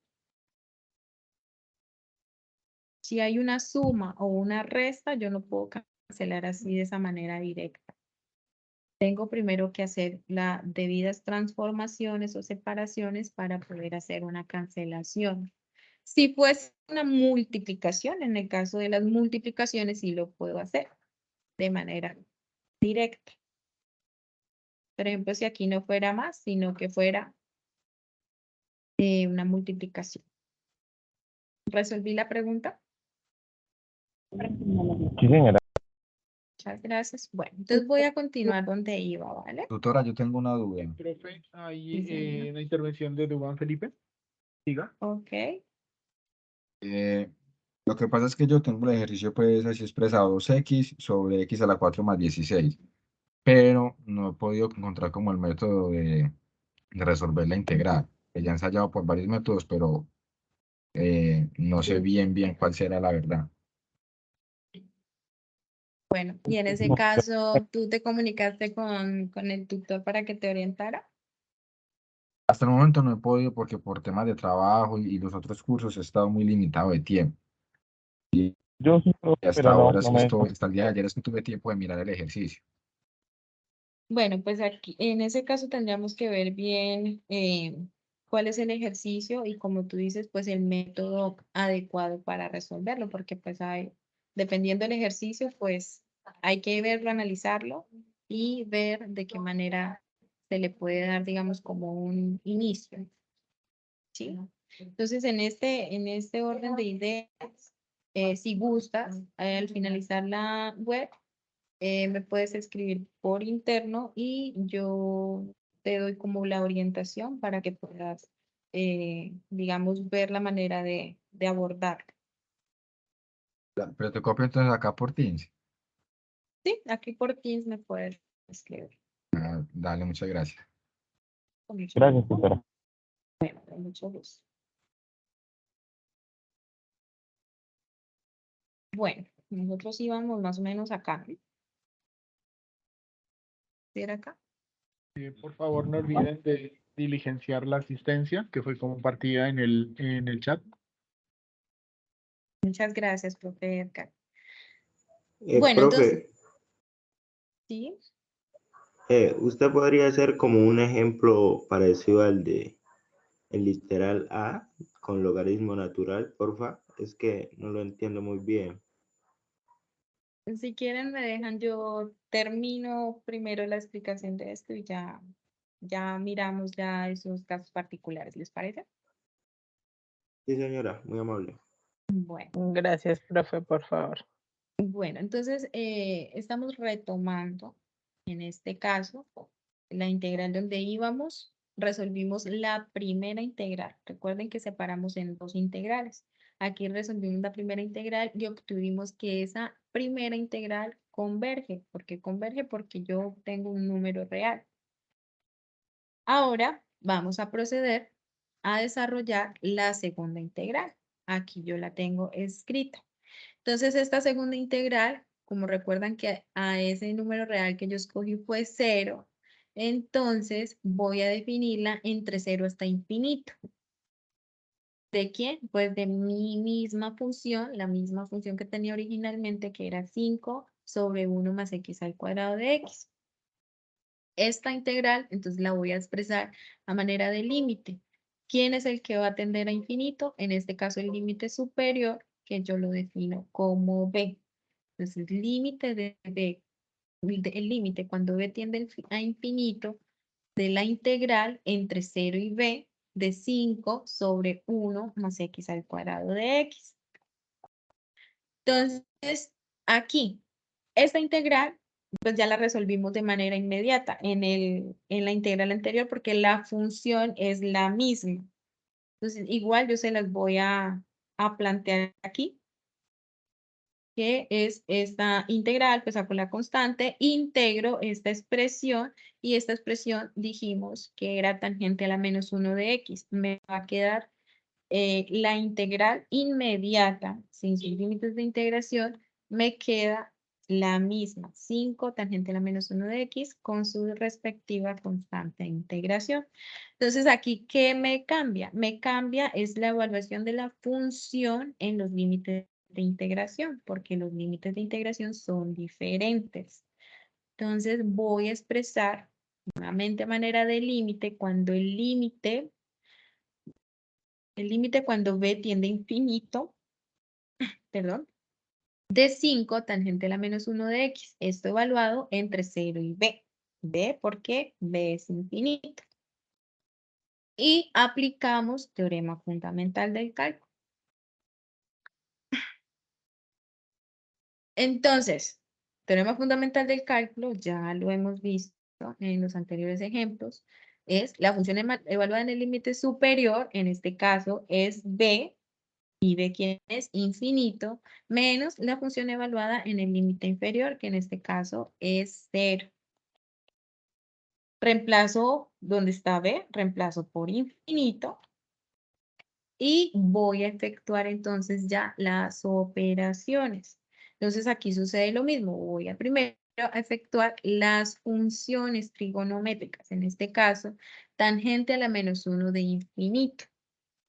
Si hay una suma o una resta, yo no puedo cancelar así de esa manera directa. Tengo primero que hacer las debidas transformaciones o separaciones para poder hacer una cancelación. Si fuese una multiplicación, en el caso de las multiplicaciones sí lo puedo hacer de manera directa. Por ejemplo, si aquí no fuera más, sino que fuera una multiplicación. ¿Resolví la pregunta? Sí, señora. Muchas gracias. Bueno, entonces voy a continuar donde iba, ¿vale? Tutora, yo tengo una duda. Profe, Sí, ahí señor. la intervención de Dubán Felipe. Siga. Ok. Lo que pasa es que yo tengo el ejercicio pues así expresado 2x sobre x a la 4 más 16, pero no he podido encontrar como el método de resolver la integral. Que ya he ensayado por varios métodos, pero no sé bien cuál será la verdad. Bueno, y en ese caso, ¿tú te comunicaste con el tutor para que te orientara? Hasta el momento no he podido porque por temas de trabajo y los otros cursos he estado muy limitado de tiempo. Yo sí, profe, Y hasta pero ahora es no que me... hasta el día de ayer es que tuve tiempo de mirar el ejercicio. Bueno, pues aquí, en ese caso tendríamos que ver bien cuál es el ejercicio y como tú dices, pues el método adecuado para resolverlo, porque pues dependiendo del ejercicio, pues hay que verlo, analizarlo y ver de qué manera se le puede dar, digamos, como un inicio, ¿sí? Entonces, en este orden de ideas, si gustas, al finalizar la web, me puedes escribir por interno y yo te doy como la orientación para que puedas, digamos, ver la manera de abordar. Pero te copio entonces acá por Teams. Sí, aquí por Teams me puedes escribir. Dale, muchas gracias. Con mucho Gracias, tutora. Bueno, con mucho gusto. Bueno, nosotros íbamos más o menos acá. ¿Sí era acá? Por favor, no olviden de diligenciar la asistencia que fue compartida en el chat. Muchas gracias, profe Edgar. Bueno, Profe, entonces, ¿sí? ¿usted podría hacer como un ejemplo parecido al de el literal A con logaritmo natural, porfa? Es que no lo entiendo muy bien. Si quieren me dejan, yo termino primero la explicación de esto y ya miramos ya esos casos particulares, ¿les parece? Sí, señora, muy amable. Bueno. Gracias, profe, por favor. Bueno, entonces estamos retomando en este caso la integral donde íbamos, resolvimos la primera integral. Recuerden que separamos en dos integrales. Aquí resolvimos la primera integral y obtuvimos que esa primera integral converge. ¿Por qué converge? Porque yo tengo un número real. Ahora vamos a proceder a desarrollar la segunda integral. Aquí yo la tengo escrita. Entonces, esta segunda integral, como recuerdan que a ese número real que yo escogí fue 0, entonces voy a definirla entre 0 hasta infinito. ¿De quién? Pues de mi misma función, la misma función que tenía originalmente, que era 5 sobre 1 más x al cuadrado de x. Esta integral, entonces la voy a expresar a manera de límite. ¿Quién es el que va a tender a infinito? En este caso, el límite superior, que yo lo defino como b. Entonces, límite de b, el límite cuando b tiende a infinito de la integral entre 0 y b de 5 sobre 1 más x al cuadrado de x. Entonces, aquí, esta integral, pues ya la resolvimos de manera inmediata en la integral anterior porque la función es la misma. Entonces, igual yo se las voy a plantear aquí, que es esta integral, pues saco la constante, integro esta expresión y esta expresión dijimos que era tangente a la menos 1 de x. Me va a quedar la integral inmediata, sin sus límites de integración, me queda la misma, 5 tangente a la menos 1 de x con su respectiva constante de integración. Entonces, aquí, ¿qué me cambia? Me cambia es la evaluación de la función en los límites de integración, porque los límites de integración son diferentes. Entonces, voy a expresar nuevamente a manera de límite cuando el límite cuando b tiende a infinito, perdón, de 5 tangente a la menos 1 de x. Esto evaluado entre 0 y b. b porque b es infinito. Y aplicamos teorema fundamental del cálculo. Entonces, teorema fundamental del cálculo, ya lo hemos visto en los anteriores ejemplos, es la función evaluada en el límite superior, en este caso es b, y b quién es infinito, menos la función evaluada en el límite inferior, que en este caso es 0. Reemplazo donde está b, reemplazo por infinito. Y voy a efectuar entonces ya las operaciones. Entonces aquí sucede lo mismo. Voy a primero a efectuar las funciones trigonométricas. En este caso, tangente a la menos 1 de infinito.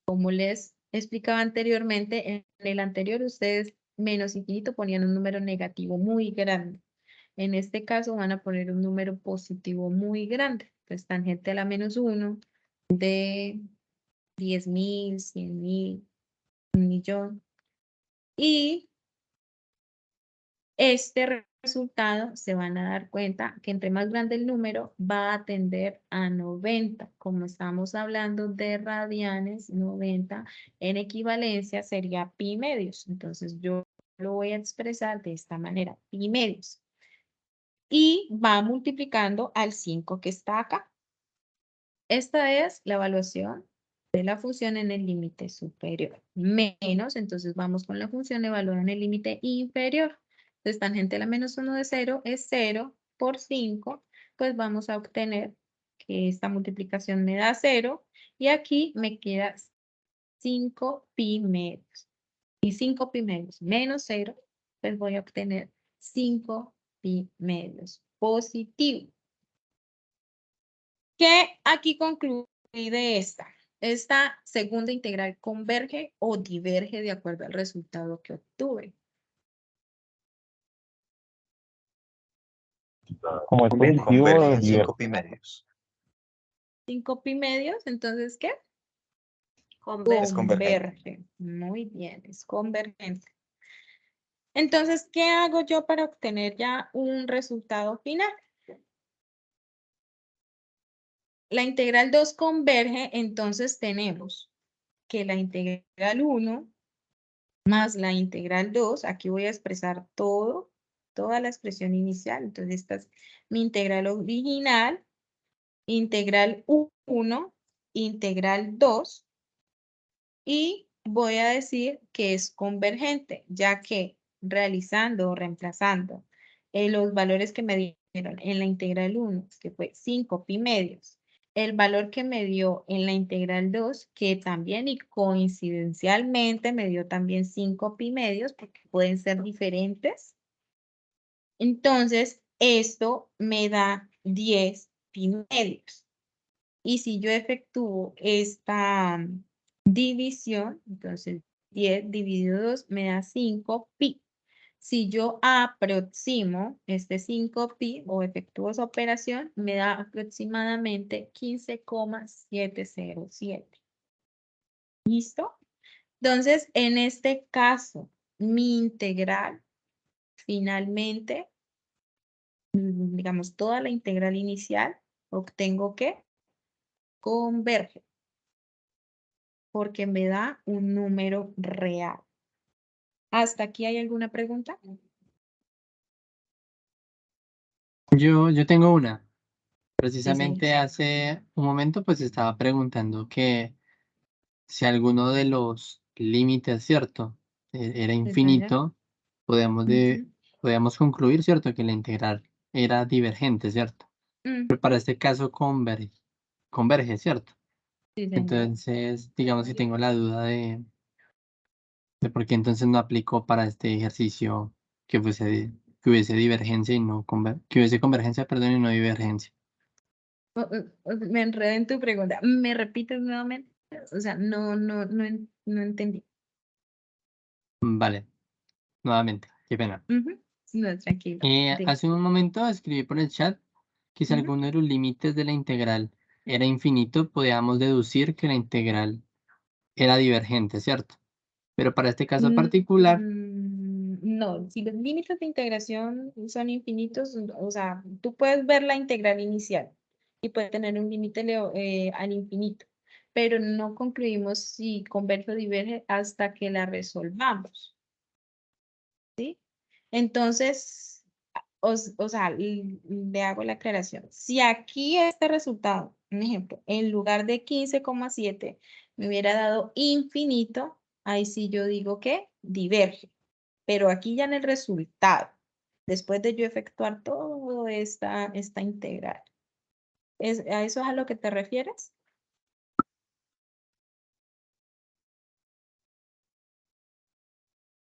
Como les explicaba anteriormente, en el anterior ustedes menos infinito ponían un número negativo muy grande. En este caso van a poner un número positivo muy grande. Entonces tangente a la menos 1 de 10.000, 100.000, 1.000.000. Y este resultado se van a dar cuenta que entre más grande el número va a tender a 90. Como estamos hablando de radianes, 90 en equivalencia sería pi medios. Entonces yo lo voy a expresar de esta manera, pi medios. Y va multiplicando al 5 que está acá. Esta es la evaluación de la función en el límite superior. Menos, entonces vamos con la función evaluada en el límite inferior. Entonces, tangente a la menos 1 de 0 es 0 por 5, pues vamos a obtener que esta multiplicación me da 0, y aquí me queda 5 pi medios. Y 5 pi medios menos 0, pues voy a obtener 5 pi medios positivo. ¿Qué aquí concluí de esta? Esta segunda integral converge o diverge de acuerdo al resultado que obtuve. Como es positivo, Converge en diverge. 5 pi medios. 5 pi medios, entonces, ¿qué? Es convergente. Converge. Muy bien, es convergente. Entonces, ¿qué hago yo para obtener ya un resultado final? La integral 2 converge, entonces tenemos que la integral 1 más la integral 2, aquí voy a expresar toda la expresión inicial. Entonces, esta es mi integral original, integral 1, integral 2, y voy a decir que es convergente, ya que realizando o reemplazando los valores que me dieron en la integral 1, que fue 5 pi medios, el valor que me dio en la integral 2, que también y coincidencialmente me dio también 5 pi medios, porque pueden ser diferentes. Entonces, esto me da 10 pi medios. Y si yo efectúo esta división, entonces 10 dividido 2 me da 5 pi. Si yo aproximo este 5 pi o efectúo esa operación, me da aproximadamente 15,707. ¿Listo? Entonces, en este caso, mi integral, finalmente, digamos, toda la integral inicial, obtengo que converge, porque me da un número real. ¿Hasta aquí hay alguna pregunta? Yo tengo una. Sí, Precisamente señor. hace un momento pues estaba preguntando que si alguno de los límites, ¿cierto? Era Sí, señor. infinito, podemos Ujú. concluir, ¿cierto? Que la integral era divergente, ¿cierto? Pero para este caso converge, ¿cierto? Sí, señor. Entonces, digamos que tengo la duda de por qué entonces no aplicó para este ejercicio que hubiese divergencia y no que hubiese convergencia, perdón, y no divergencia. Me enredé en tu pregunta. ¿Me repites nuevamente? O sea, no entendí. Vale, nuevamente, qué pena. Ujú. No, tranquilo. Dime. Hace un momento escribí por el chat que si Ujú. alguno de los límites de la integral era infinito, podíamos deducir que la integral era divergente, ¿cierto? Pero para este caso particular, No, si los límites de integración son infinitos, o sea, tú puedes ver la integral inicial y puede tener un límite al infinito, pero no concluimos si converge o diverge hasta que la resolvamos, ¿sí? Entonces, o sea, le hago la aclaración. Si aquí este resultado, un ejemplo, en lugar de 15,7 me hubiera dado infinito, ahí sí yo digo que diverge. Pero aquí ya en el resultado, después de yo efectuar toda esta integral, ¿a eso es a lo que te refieres?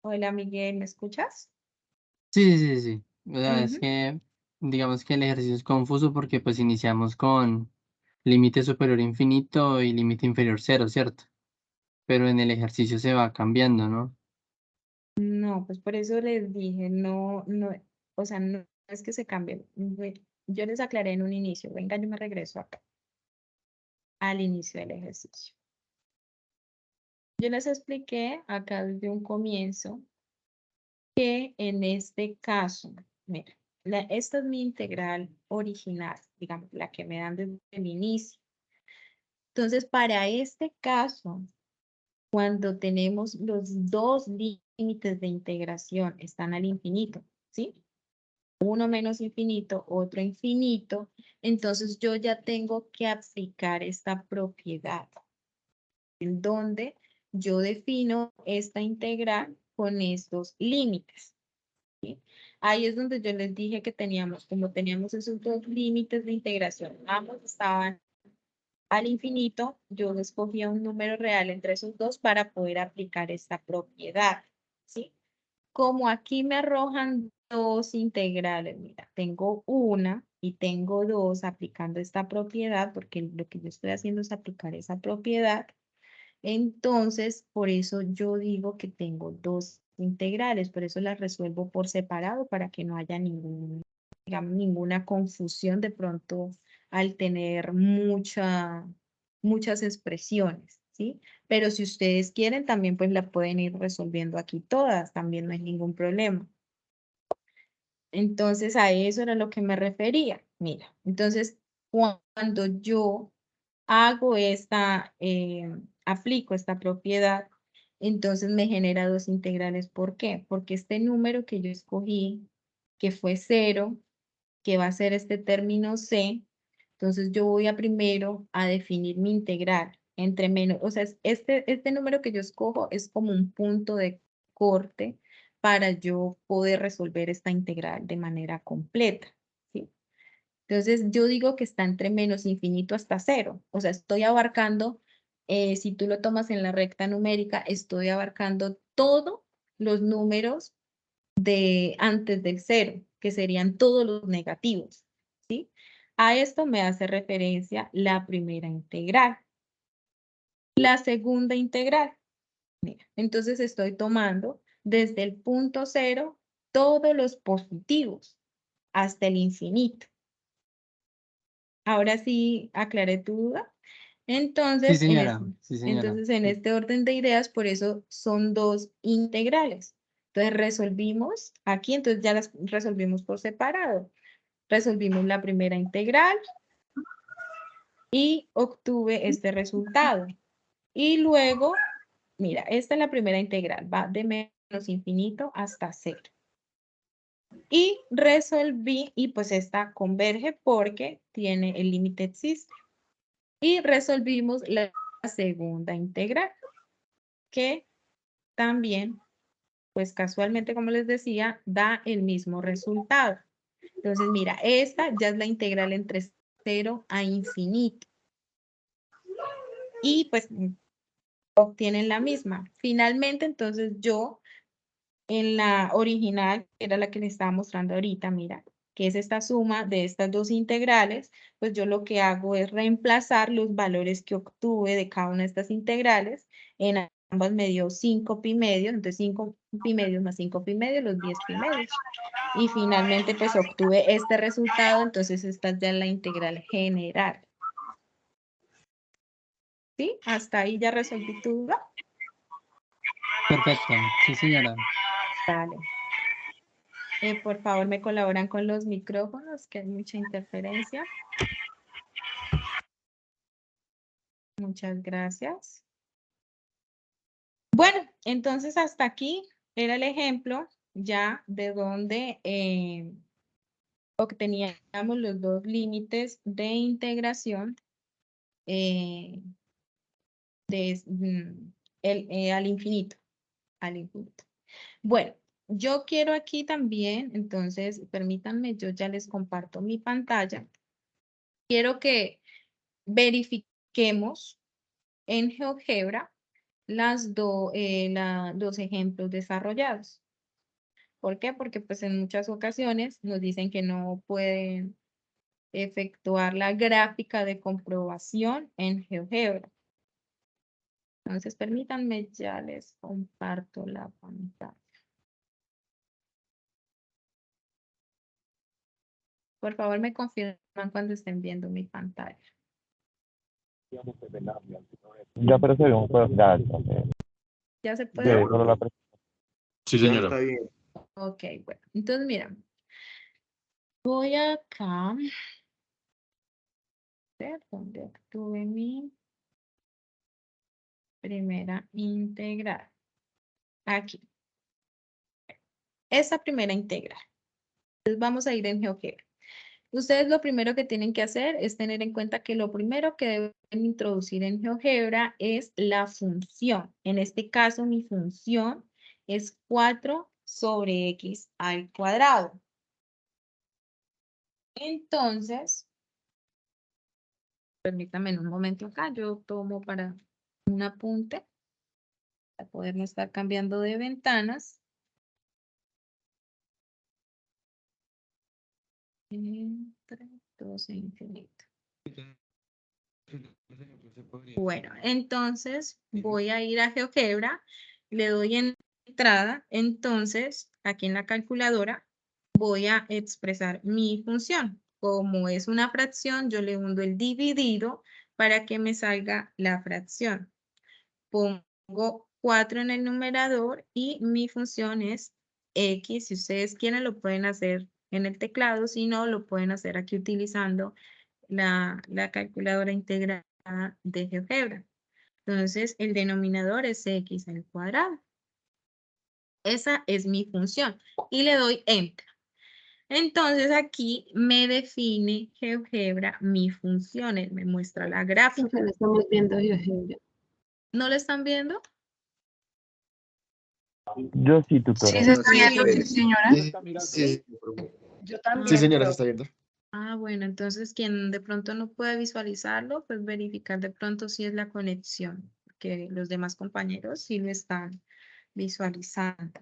Hola Miguel, ¿me escuchas? sí. O sea, es Ujú. que digamos que el ejercicio es confuso porque pues iniciamos con límite superior infinito y límite inferior cero, ¿cierto? Pero en el ejercicio se va cambiando, ¿no? No, pues por eso les dije, o sea, no es que se cambie. Yo les aclaré en un inicio, venga, yo me regreso acá, al inicio del ejercicio. Yo les expliqué acá desde un comienzo que en este caso, mira, esta es mi integral original, digamos, la que me dan desde el inicio. Entonces, para este caso, cuando tenemos los dos límites de integración están al infinito, ¿sí? Uno menos infinito, otro infinito, entonces yo ya tengo que aplicar esta propiedad, en donde yo defino esta integral con estos límites. ¿sí? Ahí es donde yo les dije que teníamos, como teníamos esos dos límites de integración, ambos estaban al infinito, yo escogía un número real entre esos dos para poder aplicar esta propiedad, ¿sí? Como aquí me arrojan dos integrales, mira, tengo una y tengo dos aplicando esta propiedad, porque lo que yo estoy haciendo es aplicar esa propiedad. Entonces, por eso yo digo que tengo dos integrales, por eso las resuelvo por separado para que no haya digamos, ninguna confusión de pronto al tener muchas expresiones, ¿sí? Pero si ustedes quieren, también pues la pueden ir resolviendo aquí todas, también no hay ningún problema. Entonces, a eso era lo que me refería. Mira, entonces, cuando yo hago aplico esta propiedad, entonces me genera dos integrales. ¿Por qué? Porque este número que yo escogí, que fue 0, que va a ser este término C, entonces yo voy a primero a definir mi integral entre menos, o sea, este número que yo escojo es como un punto de corte para yo poder resolver esta integral de manera completa, ¿sí? Entonces yo digo que está entre menos infinito hasta 0, o sea, estoy abarcando, si tú lo tomas en la recta numérica, estoy abarcando todos los números de antes del 0, que serían todos los negativos, ¿sí? A esto me hace referencia la primera integral. La segunda integral, mira, entonces estoy tomando desde el punto 0 todos los positivos hasta el infinito. Ahora sí aclaré tu duda. Sí, Entonces, señora. Sí, señora. entonces, en este orden de ideas, por eso son dos integrales. Entonces, resolvimos aquí, entonces ya las resolvimos por separado. Resolvimos la primera integral y obtuve este resultado. Y luego, mira, esta es la primera integral, va de menos infinito hasta 0. Y resolví, y pues esta converge porque tiene el límite existe. Y resolvimos la segunda integral, que también, pues casualmente, como les decía, da el mismo resultado. Entonces, mira, esta ya es la integral entre 0 a infinito. Y pues obtienen la misma. Finalmente, entonces yo, en la original, que era la que les estaba mostrando ahorita, mira, que es esta suma de estas dos integrales, pues yo lo que hago es reemplazar los valores que obtuve de cada una de estas integrales. En ambas me dio 5 pi medios, entonces 5 pi medios más 5 pi medios, los 10 pi medios. Y finalmente pues obtuve este resultado, entonces esta es ya la integral general. ¿Sí? Hasta ahí ya resolví tu duda. Perfecto. Sí, señora. Vale. Por favor, me colaboran con los micrófonos, que hay mucha interferencia. Muchas gracias. Bueno, entonces hasta aquí era el ejemplo ya de donde obteníamos los dos límites de integración al infinito. Bueno, yo quiero aquí también, entonces, permítanme, yo ya les comparto mi pantalla. Quiero que verifiquemos en GeoGebra los ejemplos desarrollados. ¿Por qué? Porque pues en muchas ocasiones nos dicen que no pueden efectuar la gráfica de comprobación en GeoGebra. Entonces, permítanme, ya les comparto la pantalla. Por favor, me confirman cuando estén viendo mi pantalla. Ya, pero se un juego. Ya, ¿Ya se puede? Sí, Ya señora. está bien. Ok, bueno. Entonces, mira. Voy acá. A ver dónde obtuve mi primera integral. Aquí. Esta primera integral. Entonces, vamos a ir en GeoGebra. Ustedes lo primero que tienen que hacer es tener en cuenta que lo primero que deben introducir en GeoGebra es la función. En este caso, mi función es 4 sobre x al cuadrado. Entonces, permítame un momento acá, yo tomo para un apunte, para poder no estar cambiando de ventanas. Entre 2 e infinito. Bueno, entonces voy a ir a GeoGebra, le doy entrada, entonces aquí en la calculadora voy a expresar mi función. Como es una fracción, yo le hundo el dividido para que me salga la fracción. Pongo 4 en el numerador y mi función es x. Si ustedes quieren lo pueden hacer en el teclado, si no lo pueden hacer aquí utilizando la calculadora integrada de GeoGebra. Entonces el denominador es x al cuadrado. Esa es mi función y le doy enter. Entonces aquí me define GeoGebra mi función, él me muestra la gráfica. Lo estamos viendo GeoGebra. ¿No lo están viendo? Yo sí, Sí, tutora. se está viendo, sí, señora. Sí, Yo también. sí, señora, se profe. está viendo. Ah, bueno, entonces quien de pronto no puede visualizarlo, pues verificar de pronto si es la conexión, que los demás compañeros sí lo están visualizando.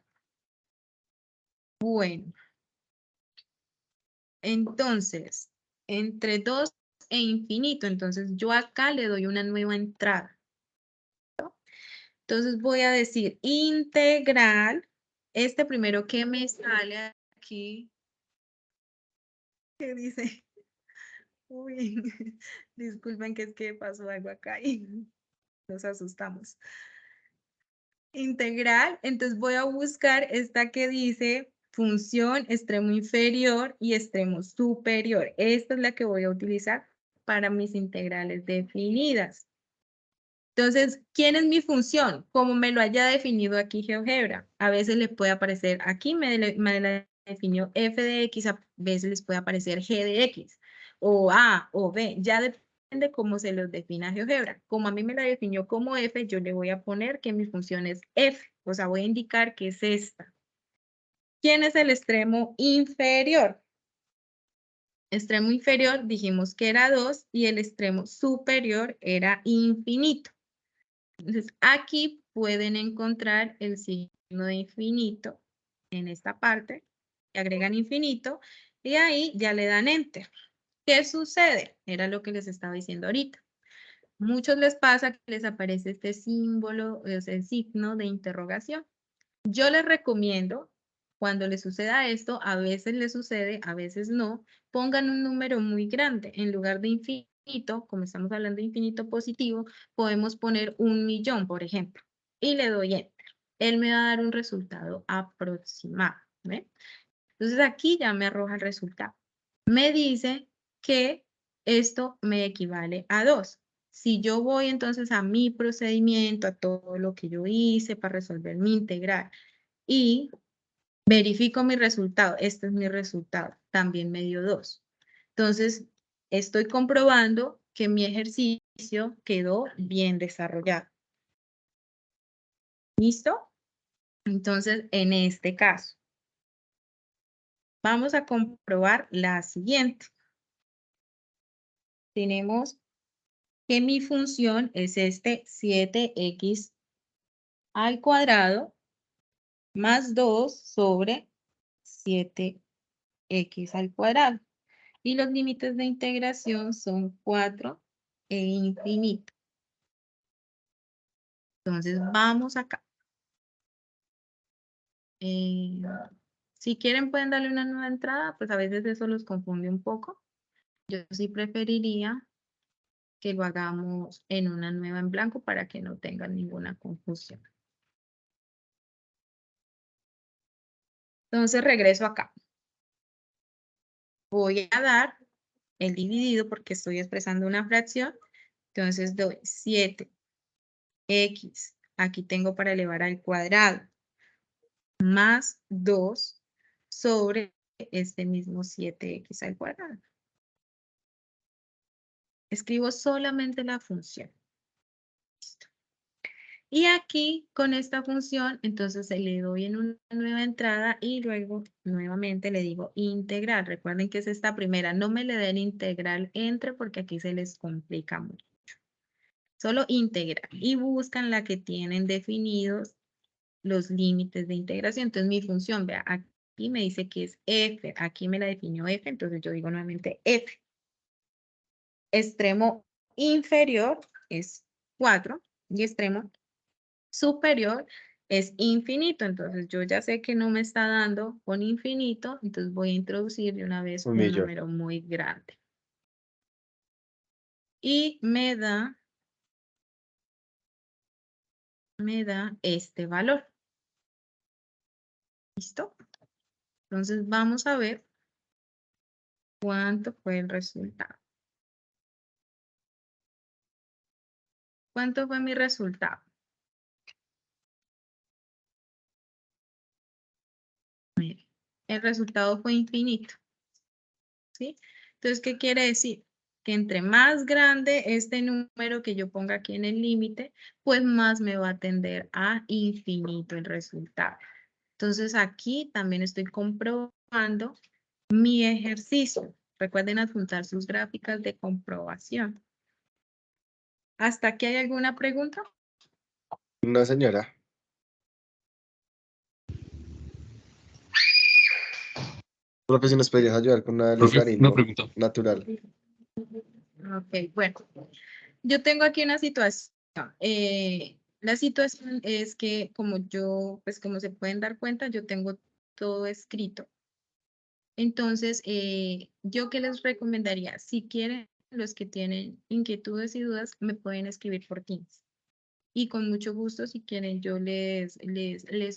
Bueno, entonces, entre 2 e infinito, entonces yo acá le doy una nueva entrada. Entonces voy a decir integral, este primero que me sale aquí, ¿qué dice? Uy, disculpen que es que pasó algo acá y nos asustamos. Integral, entonces voy a buscar esta que dice función extremo inferior y extremo superior. Esta es la que voy a utilizar para mis integrales definidas. Entonces, ¿quién es mi función? Como me lo haya definido aquí GeoGebra. A veces le puede aparecer, aquí me la definió f de x, a veces les puede aparecer g de x, o a, o b, ya depende cómo se los defina GeoGebra. Como a mí me la definió como f, yo le voy a poner que mi función es f, o sea, voy a indicar que es esta. ¿Quién es el extremo inferior? Extremo inferior dijimos que era 2 y el extremo superior era infinito. Entonces, aquí pueden encontrar el signo de infinito en esta parte, agregan infinito y ahí ya le dan enter. ¿Qué sucede? Era lo que les estaba diciendo ahorita. Muchos les pasa que les aparece este símbolo, es el signo de interrogación. Yo les recomiendo, cuando les suceda esto, a veces les sucede, a veces no, pongan un número muy grande. En lugar de infinito, como estamos hablando de infinito positivo, podemos poner 1.000.000, por ejemplo. Y le doy enter. Él me va a dar un resultado aproximado. ¿Ve? Entonces aquí ya me arroja el resultado. Me dice que esto me equivale a 2. Si yo voy entonces a mi procedimiento, a todo lo que yo hice para resolver mi integral, y verifico mi resultado. Este es mi resultado. También me dio 2. Entonces, estoy comprobando que mi ejercicio quedó bien desarrollado. ¿Listo? Entonces, en este caso, vamos a comprobar la siguiente. Tenemos que mi función es este 7x al cuadrado más 2 sobre 7x al cuadrado. Y los límites de integración son 4 e infinito. Entonces, vamos acá. Si quieren, pueden darle una nueva entrada, pues a veces eso los confunde un poco. Yo sí preferiría que lo hagamos en una nueva en blanco para que no tengan ninguna confusión. Entonces, regreso acá. Voy a dar el dividido porque estoy expresando una fracción. Entonces, doy 7x. Aquí tengo para elevar al cuadrado. Más 2 sobre este mismo 7x al cuadrado. Escribo solamente la función. Listo. Y aquí con esta función, entonces le doy en una nueva entrada y luego nuevamente le digo integral. Recuerden que es esta primera, no me le den integral entre porque aquí se les complica mucho. Solo integral y buscan la que tienen definidos los límites de integración. Entonces mi función, vea, aquí me dice que es f, aquí me la definió f, entonces yo digo nuevamente f. Extremo inferior es 4 y extremo superior es infinito. Entonces yo ya sé que no me está dando con infinito, entonces voy a introducir de una vez un millón. número muy grande. Y me da este valor. ¿Listo? Entonces vamos a ver cuánto fue el resultado. ¿Cuánto fue mi resultado? Mire, el resultado fue infinito. ¿Sí? Entonces, ¿qué quiere decir? Que entre más grande este número que yo ponga aquí en el límite, pues más me va a tender a infinito el resultado. Entonces, aquí también estoy comprobando mi ejercicio. Recuerden adjuntar sus gráficas de comprobación. ¿Hasta aquí hay alguna pregunta? No, señora. Profe, si nos podrías ayudar con una logaritmo natural. Ok, bueno. Yo tengo aquí una situación. La situación es que como yo, pues como se pueden dar cuenta, yo tengo todo escrito. Entonces, yo qué les recomendaría, si quieren, los que tienen inquietudes y dudas, me pueden escribir por Teams. Y con mucho gusto, si quieren, yo les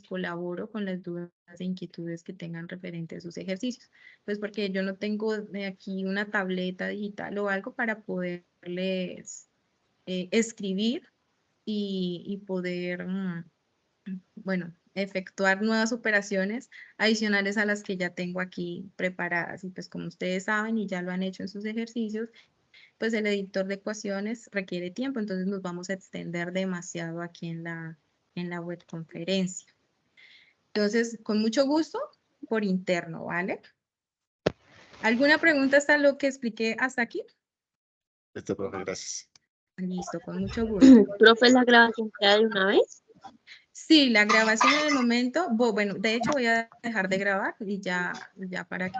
colaboro con las dudas e inquietudes que tengan referente a sus ejercicios. Pues porque yo no tengo de aquí una tableta digital o algo para poderles escribir y poder, bueno, efectuar nuevas operaciones adicionales a las que ya tengo aquí preparadas. Y pues como ustedes saben y ya lo han hecho en sus ejercicios, pues el editor de ecuaciones requiere tiempo, entonces nos vamos a extender demasiado aquí en la webconferencia. Entonces, con mucho gusto, por interno, ¿vale? ¿Alguna pregunta hasta lo que expliqué hasta aquí? Listo, profe, gracias. Listo, con mucho gusto. Profe, ¿la grabación queda de una vez? Sí, la grabación en el momento, bueno, de hecho voy a dejar de grabar y ya para que